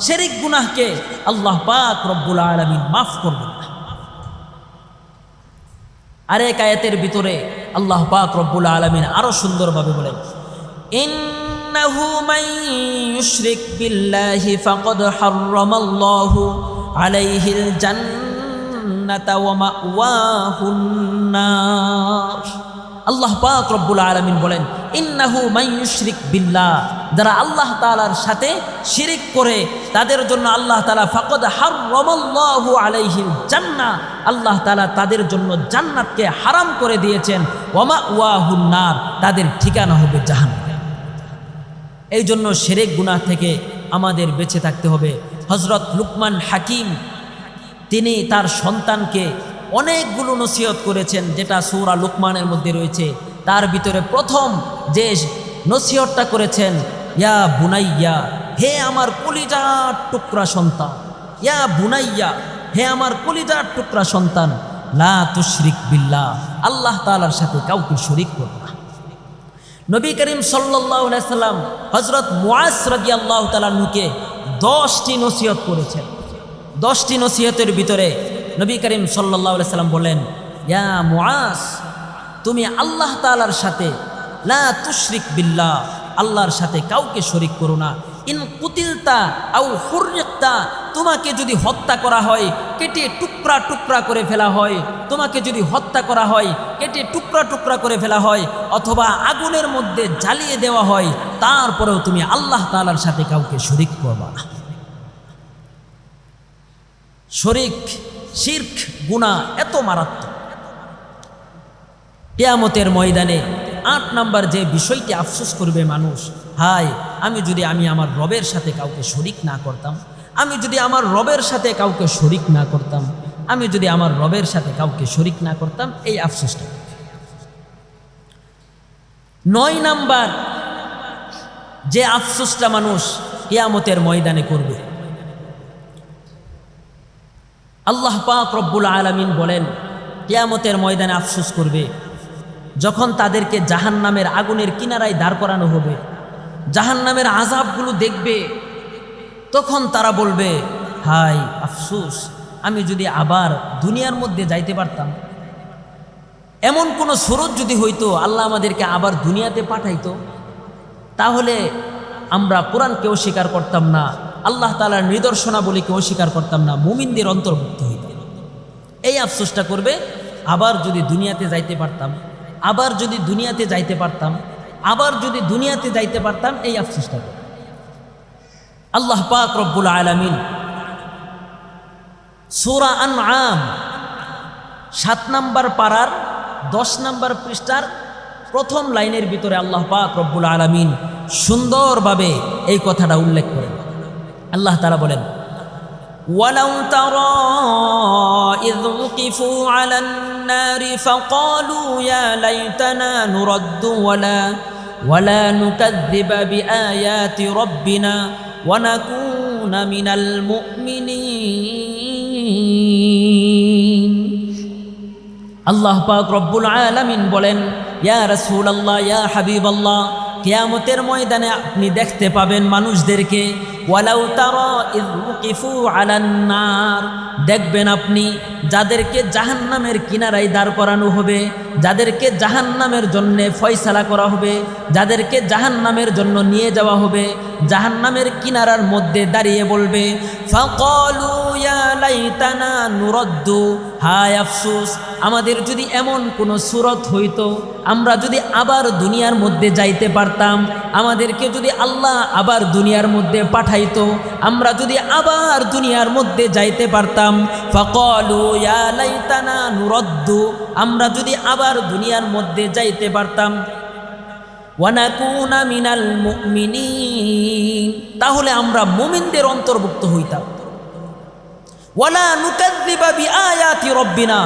শিরক গুনাহকে আল্লাহ পাক রব্বুল আলামিন মাফ করবেন না। আরেক আয়াতের ভিতরে আল্লাহ পাক রব্বুল আলামিন আরো সুন্দরভাবে বলেন, ইন্নাহু মান ইউশরিক বিল্লাহি ফাকাদ হাররামাল্লাহু আলাইহিল জান্নাতা ওয়া মাওয়াহুন নার। আল্লাহ পাক রব্বুল আলামিন বলেন, ইন্নাহু মান ইউশরিক বিল্লাহ, যারা আল্লাহ তাআলার সাথে শিরক করে তাদের জন্য আল্লাহ তাআলা ফাকাদ হাররামাল্লাহু আলাইহিল জান্নাহ, আল্লাহ তাআলা তাদের জন্য জান্নাতকে হারাম করে দিয়েছেন, ওয়া মাওয়াহুন নার, তাদের ঠিকানা হবে জাহান্নাম। এই জন্য শিরক গুনাহ থেকে আমাদের বেঁচে থাকতে হবে। হযরত লুকমান হাকিম তিনি তার সন্তানকে অনেকগুলো নসিহত করেছেন, যেটা সূরা লুকমানের মধ্যে রয়েছে। তার ভিতরে প্রথম যে নসিহতটা করেছেন, ইয়া বুনাইয়া, হে আমার কলিজার টুকরা সন্তান, ইয়া বুনাইয়া, হে আমার কলিজার টুকরা সন্তান, লা তুশরিক বিল্লাহ, আল্লাহ তাআলার সাথে কাউকে শরীক করো না। নবী করিম সাল্লাল্লাহু আলাইহি সাল্লাম হযরত মুআজ রাদিয়াল্লাহু তাআলা আনহুকে 10টি নসিহত করেছেন। 10টি নসিহতের ভিতরে নবী করিম সাল্লাল্লাহু আলাইহি সাল্লাম বলেন, ইয়া মুআজ, তুমি আল্লাহ তাআলার সাথে লা তুশরিক বিল্লাহ, আল্লাহর সাথে কাউকে শরীক করো না। ইন কুতিলতা আও হুররিকতা, তোমাকে যদি হত্যা করা হয়, কেটে টুকরা টুকরা করে ফেলা হয়, তোমাকে যদি হত্যা করা হয়, কেটে টুকরা টুকরা করে ফেলা হয়, অথবা আগুনের মধ্যে জ্বালিয়ে দেওয়া হয়, তারপরেও তুমি আল্লাহ তাআলার সাথে কাউকে শরীক করবা না। শিরক গুনাহ এত মারাত্মক, কিয়ামতের ময়দানে 8 নাম্বার যে বিষয়টি আফসোস করবে মানুষ, হায় আমি যদি আমার রবের সাথে কাউকে শরীক না করতাম, আমি যদি আমার রবের সাথে কাউকে শরীক না করতাম, আমি যদি আমার রবের সাথে কাউকে শরীক না করতাম, এই আফসোসটা। 9 নাম্বার যে আফসোসটা মানুষ কিয়ামতের ময়দানে করবে, আল্লাহ পাক রব্বুল আলামিন বলেন কিয়ামতের ময়দানে আফসোস করবে যখন তাদেরকে জাহান্নামের আগুনের কিনারায় দাঁড় করানো হবে, জাহান্নামের আযাবগুলো দেখবে, তখন তারা বলবে, হায় আফসোস, আমি যদি আবার দুনিয়ার মধ্যে যাইতে পারতাম, এমন কোন সুরত যদি হইতো, আল্লাহ আমাদেরকে আবার দুনিয়াতে পাঠাইতো, তাহলে আমরা কোরআনকে অস্বীকার করতাম না, আল্লাহ তাআলার নিদর্শনাবলীকে অস্বীকার করতাম না, মুমিনদের অন্তর্ভুক্ত হইতাম। এই আফসোসটা করবে, আবার যদি দুনিয়াতে যাইতে পারতাম, আবার যদি দুনিয়াতে যাইতে পারতাম, আবার যদি দুনিয়াতে যাইতে পারতাম, এই আফসোসটা করবে। আল্লাহ পাক রব্বুল আলামিন সূরা আনআম 7 নাম্বার পারার 10 নাম্বার পৃষ্ঠার প্রথম লাইনের ভিতরে আল্লাহ পাক রব্বুল আলামিন সুন্দরভাবে এই কথাটা উল্লেখ করেন। আল্লাহ তাআলা বলেন, ওয়ালাউ তারা ইয ওয়াকিফু আলান নারি ফাকালু ইয়া লাইতানা নুরাদ্দু ওয়ালা নুকাযযিবা বিআয়াতি রাব্বিনা ওয়া নাকুনা মিনাল মুমিনিন। আল্লাহ পাক রব্বুল আলামিন বলেন, ইয়া রাসূলুল্লাহ, ইয়া হাবিবাল্লাহ, কিয়ামতের ময়দানে আপনি দেখতে পাবেন মানুষদেরকে, ওয়ালাউ তারা ইয ওয়াকিফু আলান নার, দেখবেন আপনি যাদেরকে জাহান্নামের কিনারায় দাঁড় করানো হবে, যাদেরকে জাহান্নামের জন্য ফয়সালা করা হবে, যাদেরকে জাহান্নামের জন্য নিয়ে যাওয়া হবে, জাহান্নামের কিনারার মধ্যে দাঁড়িয়ে বলবে, ফাকালু ইয়া লাইতানা নুরাদ্দু, হায় আফসোস, আমাদের যদি এমন কোন সূরত হইতো, আমরা যদি আবার দুনিয়ার মধ্যে যাইতে পারতাম, আমাদেরকে যদি আল্লাহ আবার দুনিয়ার মধ্যে পাঠাইতো, আমরা যদি আবার দুনিয়ার মধ্যে যাইতে পারতাম, ফাকালু ইয়া লাইতানা নুরাদ্দু, আমরা যদি আবার দুনিয়ার মধ্যে যাইতে পারতাম, ওয়া নাকুনা মিনাল মুমিনিন, তাহলে আমরা মুমিনদের অন্তর্ভুক্ত হইতাম, ওয়ালা নুকাযযিবা বিআয়াতি রাব্বিনা,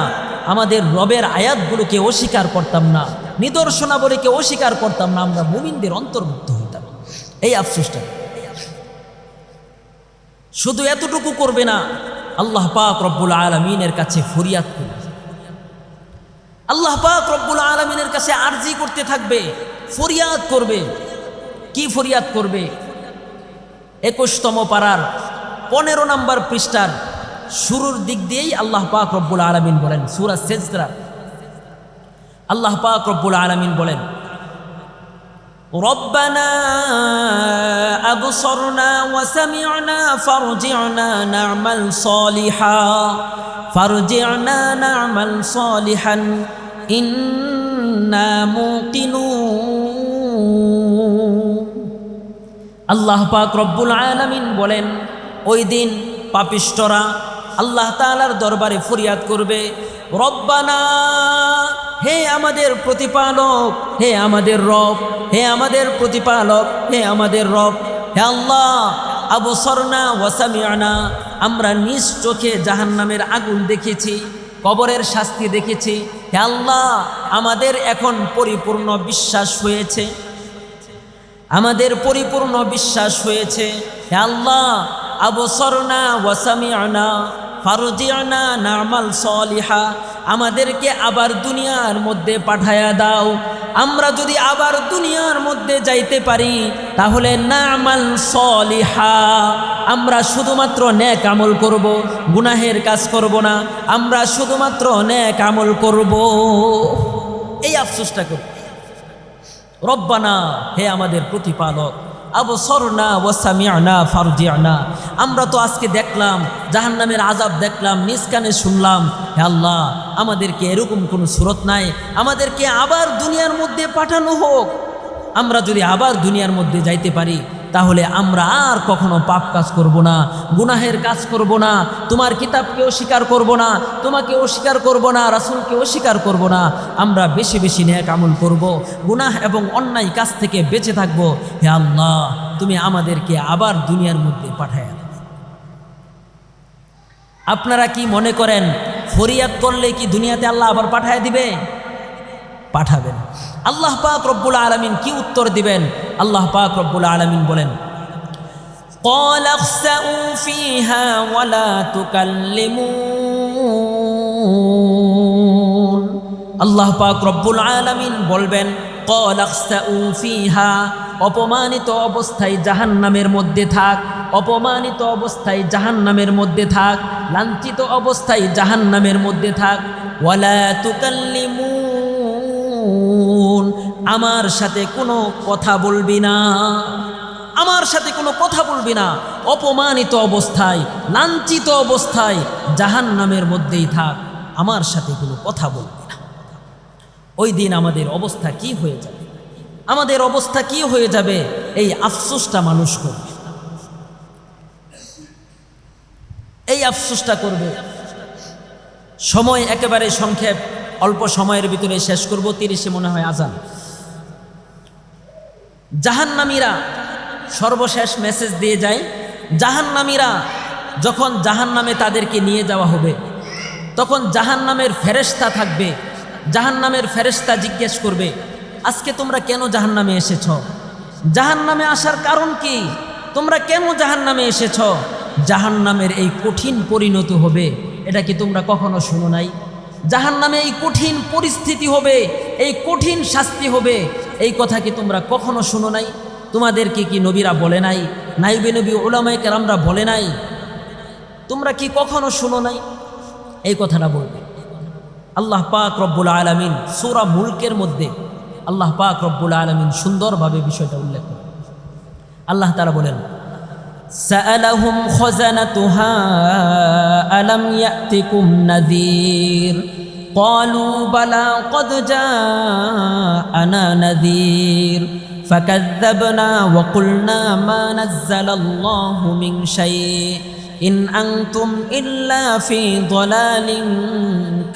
আমাদের রবের আয়াতগুলোকে অস্বীকার করতাম না, নিদর্শনাবলীকে অস্বীকার করতাম না, আমরা মুমিনদের অন্তর্ভুক্ত হইতাম। এই আফসোসটা শুধু এতটুকু করবে না, আল্লাহ পাক রব্বুল আলামিনের কাছে ফরিয়াদ করবে, আল্লাহ পাক রব্বুল আলামিনের কাছে আরজি করতে থাকবে, ফরিয়াদ করবে। কি ফরিয়াদ করবে? 21তম পারার 15 নম্বর পৃষ্ঠার শুরুর দিক দিয়েই আল্লাহ পাক রব্বুল আলামিন বলেন, সূরা সিজদা, আল্লাহ পাক রব্বুল আলামিন বলেন, রব্বানা আবসারনা ওয়া সামি'না ফারজি'না না'মাল সালিহান ইন্না মুকিনুন। আল্লাহ পাক রব্বুল আলামিন বলেন, ওই দিন পাপিষ্ঠরা আল্লাহ তাআলার দরবারে ফরিয়াদ করবে, রব্বানা, হে আমাদের প্রতিপালক, হে আমাদের রব, হে আমাদের প্রতিপালক, হে আমাদের রব, হে আল্লাহ, আবসরনা ওয়া সামি'না, আমরা নিজ চোখে জাহান্নামের আগুন দেখেছি, কবরের শাস্তি দেখেছি। হে আল্লাহ, আমাদের এখন পরিপূর্ণ বিশ্বাস হয়েছে, আমাদের পরিপূর্ণ বিশ্বাস হয়েছে। হে আল্লাহ, আবসরনা ওয়া সামি'না ফারজি'না না'মাল সলিহা, আমাদেরকে আবার দুনিয়ার মধ্যে পাঠায়া দাও। আমরা যদি আবার দুনিয়ার মধ্যে যাইতে পারি তাহলে না'মাল সলিহা, আমরা শুধুমাত্র নেক আমল করব, গুনাহের কাজ করব না, আমরা শুধুমাত্র নেক আমল করব। এই আফসোসটা করব। রব্বানা, হে আমাদের প্রতিপালক, আবসরনা ওয়া সামি'না ফারজি'না, আমরা তো আজকে দেখলাম জাহান্নামের আযাব, দেখলাম নিজ কানে শুনলাম। হে আল্লাহ, আমাদেরকে এরকম কোনো সুরত নাই, আমাদেরকে আবার দুনিয়ার মধ্যে পাঠানো হোক। আমরা যদি আবার দুনিয়ার মধ্যে যাইতে পারি তাহলে আমরা আর কখনো পাপ কাজ করব না, গুনাহের কাজ করব না, তোমার কিতাবকে অস্বীকার করব না, তোমাকে অস্বীকার করব না, রাসূলকে অস্বীকার করব না। আমরা বেশি বেশি নেক আমল করব, গুনাহ এবং অন্যায় কাজ থেকে বেঁচে থাকব। হে আল্লাহ, তুমি আমাদেরকে আবার দুনিয়ার মধ্যে পাঠায়া দাও। আপনারা কি মনে করেন ফরিয়াদ করলে কি দুনিয়াতে আল্লাহ আবার পাঠায় দিবে? পাঠাবেন। আল্লাহ পাক রব্বুল আলামিন কি উত্তর দিবেন? আল্লাহ পাক রব্বুল আলামিন বলেন, ক্বালা ইখসাউ ফীহা ওয়া লা তুকাল্লিমুন। আল্লাহ পাক রব্বুল আলামিন বলবেন, ক্বালা ইখসাউ ফীহা, অপমানিত অবস্থায় জাহান্নামের মধ্যে থাক, অপমানিত অবস্থায় জাহান্নামের মধ্যে থাক, লাঞ্ছিত অবস্থায় জাহান্নামের মধ্যে থাক। ওয়া লা তুকাল্লিমুন, আমার সাথে কোনো কথা বলবি না, আমার সাথে কোনো কথা বলবি না। অপমানিত অবস্থায়, লাঞ্ছিত অবস্থায় জাহান্নামের মধ্যেই থাক, আমার সাথে কোনো কথা বলবি না। ওই দিন আমাদের অবস্থা কি হয়ে যাবে? আমাদের অবস্থা কি হয়ে যাবে? এই আফসোসটা মানুষ করবে, এই আফসোসটা করবে। সময় একেবারে সংক্ষেপ, অল্প সময়ের ভিতরে শেষ করব। 30-এ মনে হয় আজান। জাহান্নামীরা সর্বশেষ মেসেজ দিয়ে যায়। জাহান্নামীরা যখন জাহান্নামে তাদেরকে নিয়ে যাওয়া হবে, তখন জাহান্নামের ফেরেশতা থাকবে। জাহান্নামের ফেরেশতা জিজ্ঞেস করবে, আজকে তোমরা কেন জাহান্নামে এসেছ? জাহান্নামে আসার কারণ কি? তোমরা কেন জাহান্নামে এসেছ? জাহান্নামের এই কঠিন পরিণতি হবে, এটা কি তোমরা কখনো শুনো নাই? জাহান্নামে এই কঠিন পরিস্থিতি হবে, এই কঠিন শাস্তি হবে, এই কথা কি তোমরা কখনো শুনো নাই? তোমাদেরকে কি নবীরা বলে নাই? নাইবে নবী উলামায়ে কেরামরা বলে নাই? তোমরা কি কখনো শুনো নাই? এই কথাটা বলবে। আল্লাহ পাক রব্বুল আলামিন সূরা মুলকের মধ্যে আল্লাহ পাক রব্বুল আলামিন সুন্দরভাবে বিষয়টা উল্লেখ করেন। আল্লাহ তাআলা বলেন, সাআলাহুম খাযানাতুহা আলাম ইয়াতিকুম নাযীর ক্বালু বালা ক্বাদ জাআনা নাযীর ফাকাযযাবনা ওয়া কুলনা মা নাযালাল্লাহু মিন শাই'ইন ইন আনতুম ইল্লা ফি দালালিন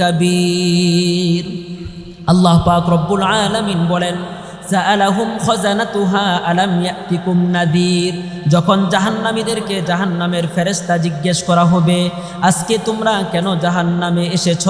কাবীর। আল্লাহ পাক রব্বুল আলামিন বলেন, সাআলাহুম খাযানাতুহা আলাম ইয়াতিকুম নাযীর, যখন জাহান্নামীদেরকে জাহান্নামের ফেরেশতা জিজ্ঞেস করা হবে, আজকে তোমরা কেন জাহান্নামে এসেছ?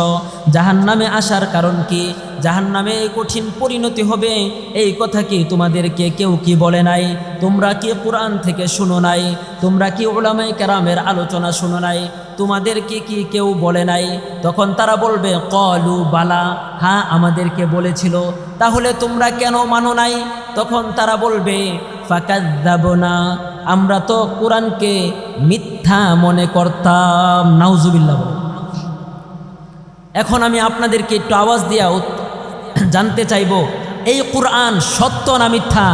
জাহান্নামে আসার কারণ কি? জাহান্নামে এই কঠিন পরিণতি হবে, এই কথা কি তোমাদেরকে কেউ কি বলে নাই? তোমরা কি কুরআন থেকে শুনো নাই? তোমরা কি উলামায়ে কেরামের আলোচনা শুনো নাই? তোমাদেরকে কি কেউ বলে নাই? তখন তারা বলবে, ক্বালু বালা, হ্যাঁ আমাদেরকে বলেছিল, তাহলে তোমরা কেন মানো নাই? তখন তারা বলবে, ফাকাযযাবনা, আমরা তো কোরআনকে মিথ্যা মনে করতাম। নাউজুবিল্লাহ। এখন আমি আপনাদেরকে একটু আওয়াজ দিয়া জানতে চাইব, এই কোরআন সত্য না মিথ্যা?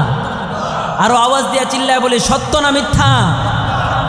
আরো আওয়াজ দিয়া চিল্লায় বলে, সত্য না মিথ্যা?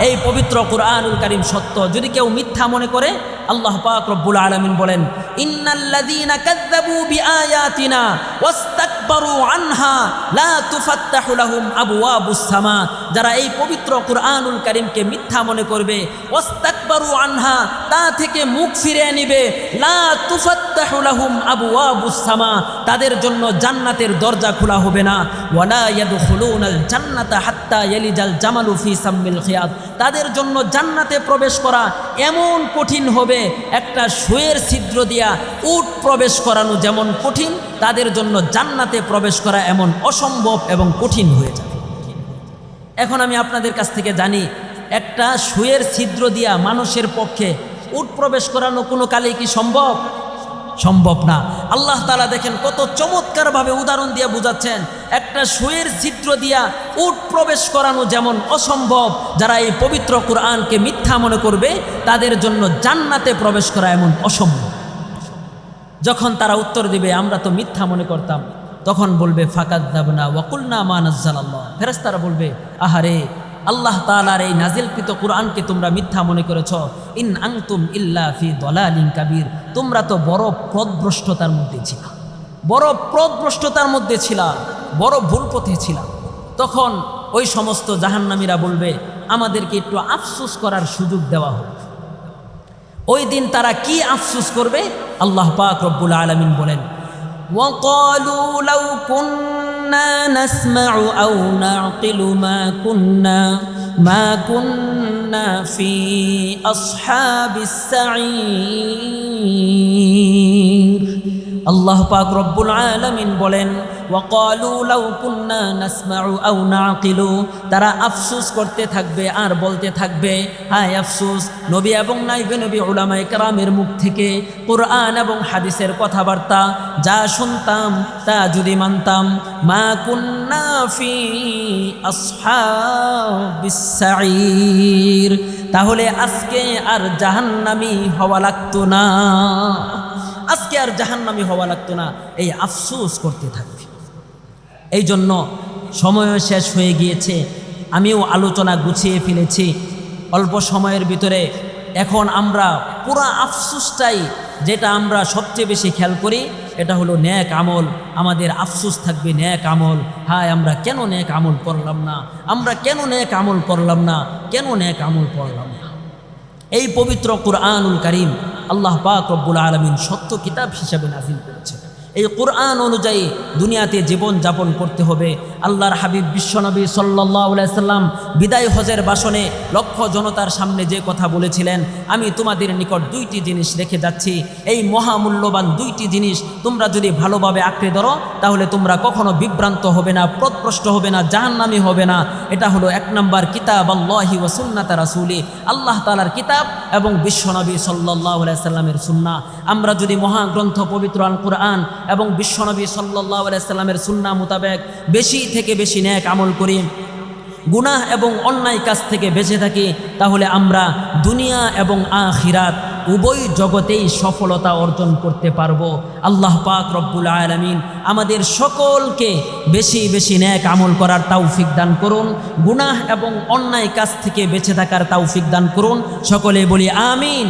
এই পবিত্র কোরআনুল কারীম সত্য। যদি কেউ মিথ্যা মনে করে, আল্লাহ পাক রব্বুল আলামিন বলেন, ইন্নাল্লাযীনা কাযযাবু বিআয়াতিনা ওয়াস্তাক ওয়াস্তাকবারু আনহা লা তুফাত্তাহু লাহুম আবওয়াবুস সামা, যারা এই পবিত্র কুরআনুল কারীমকে মিথ্যা মনে করবে, ওয়াস্তাকবারু আনহা, তা থেকে মুখ ফিরিয়ে নিবে, লা তুফাত্তাহু লাহুম আবওয়াবুস সামা, তাদের জন্য জান্নাতের দরজা খোলা হবে না, ওয়ালা ইয়াদখুলুনাল জান্নাতা হাত্তা ইয়ালিজাল জামালু ফি সাম্মিল খিয়াত, তাদের জন্য জান্নাতে প্রবেশ করা এমন কঠিন হবে, একটা সুয়ের ছিদ্র দিয়া উট প্রবেশ করানো যেমন কঠিন, তাদের জন্য জান্নাতে প্রবেশ করা এমন অসম্ভব এবং কঠিন হয়ে যাবে। এখন আমি আপনাদের কাছ থেকে জানি, একটা সুয়ের ছিদ্র দিয়া মানুষের পক্ষে উট প্রবেশ করানো কোনো কালেই কি সম্ভব? সম্ভব না। আল্লাহ তাআলা দেখেন কত চমৎকারভাবে উদাহরণ দিয়ে বুঝাচ্ছেন, একটা সুয়ের ছিদ্র দিয়া উট প্রবেশ করানো যেমন অসম্ভব, যারা এই পবিত্র কুরআনকে মিথ্যা মনে করবে তাদের জন্য জান্নাতে প্রবেশ করা এমন অসম্ভব। যখন তারা উত্তর দিবে আমরা তো মিথ্যা মনে করতাম, তখন বলবে ফাকাযযাবনা ওয়া কুলনা মা নাযালাল্লাহ, ফেরেশতারা বলবে আহারে আল্লাহ তাআলার এই নাজিলকৃত কুরআনকে তোমরা মিথ্যা মনে করেছ, ইন আনতুম ইল্লা ফি দালালিন কাবীর, তোমরা তো বড় পথভ্রষ্টতার মধ্যে ছিলা, বড় পথভ্রষ্টতার মধ্যে ছিলা, বড় ভুল পথে ছিলা। তখন ওই সমস্ত জাহান্নামীরা বলবে আমাদেরকে একটু আফসোস করার সুযোগ দেওয়া হোক। ওই দিন তারা কি আফসোস করবে? আল্লাহ পাক রব্বুল আলামিন বলেন, ওয়াকালু লাউ কুন্না নাসমাউ আও নাকিলু মা কুন্না ফি আসহাবিস সাঈর। আল্লাহ পাক রব্বুল আলামিন বলেন, ওয়াকালু লাউ কুন্না নাসমাউ আও নাকিলু, তারা আফসোস করতে থাকবে আর বলতে থাকবে হায় আফসোস, নবী এবং নাইবে নবী উলামায়ে কেরামের মুখ থেকে কুরআন এবং হাদিসের কথাবার্তা যা শুনতাম তা যদি মানতাম, মা কুন্না ফি আসহাবিস সাঈর, তাহলে আজকে আর জাহান্নামী হওয়া লাগতো না, আজকে আর জাহান্নামী হওয়া লাগতো না, এই আফসোস করতে থাকবে। এই জন্য সময়ও শেষ হয়ে গিয়েছে, আমিও আলোচনা গুছিয়ে ফেলেছি অল্প সময়ের ভিতরে। এখন আমরা পুরা আফসোসটাই, যেটা আমরা সবচেয়ে বেশি খেয়াল করি, এটা হলো নেক আমল। আমাদের আফসোস থাকবে নেক আমল, হায় আমরা কেন নেক আমল করলাম না, আমরা কেন নেক আমল করলাম না, কেন নেক আমল করলাম না। এই পবিত্র কুরআনুল কারীম আল্লাহ পাক রব্বুল আলামিন সত্য কিতাব হিসাবে নাযিল করেছেন। এই কুরআন অনুযায়ী দুনিয়াতে জীবন যাপন করতে হবে। আল্লাহর হাবিব বিশ্বনবী সাল্লাল্লাহু আলাইহি সাল্লাম বিদায় হজের ভাষণে লক্ষ জনতার সামনে যে কথা বলেছিলেন, আমি তোমাদের নিকট দুইটি জিনিস রেখে যাচ্ছি, এই মহামূল্যবান দুইটি জিনিস তোমরা যদি ভালোভাবে আঁকড়ে ধরো তাহলে তোমরা কখনো বিভ্রান্ত হবে না, পথভ্রষ্ট হবে না, জাহান্নামী হবে না। এটা হলো এক নম্বর কিতাব আল্লাহি ওয়া সুন্নাত রাসূলি, আল্লাহ তাআলার কিতাব এবং বিশ্বনবী সাল্লাল্লাহু আলাইহি সাল্লামের সুন্নাহ। আমরা যদি মহাগ্রন্থ পবিত্র আল কুরআন এবং বিশ্বনবী সাল্লাল্লাহু আলাইহি সাল্লামের সুন্নাহ মোতাবেক বেশি থেকে বেশি নেক আমল করি, গুনাহ এবং অন্যায় কাজ থেকে বেঁচে থাকি, তাহলে আমরা দুনিয়া এবং আখিরাত উভয় জগতেই সফলতা অর্জন করতে পারবো। আল্লাহ পাক রব্বুল আলামিন আমাদের সকলকে বেশি বেশি নেক আমল করার তৌফিক দান করুন, গুনাহ এবং অন্যায় কাজ থেকে বেঁচে থাকার তৌফিক দান করুন। সকলে বলি আমিন।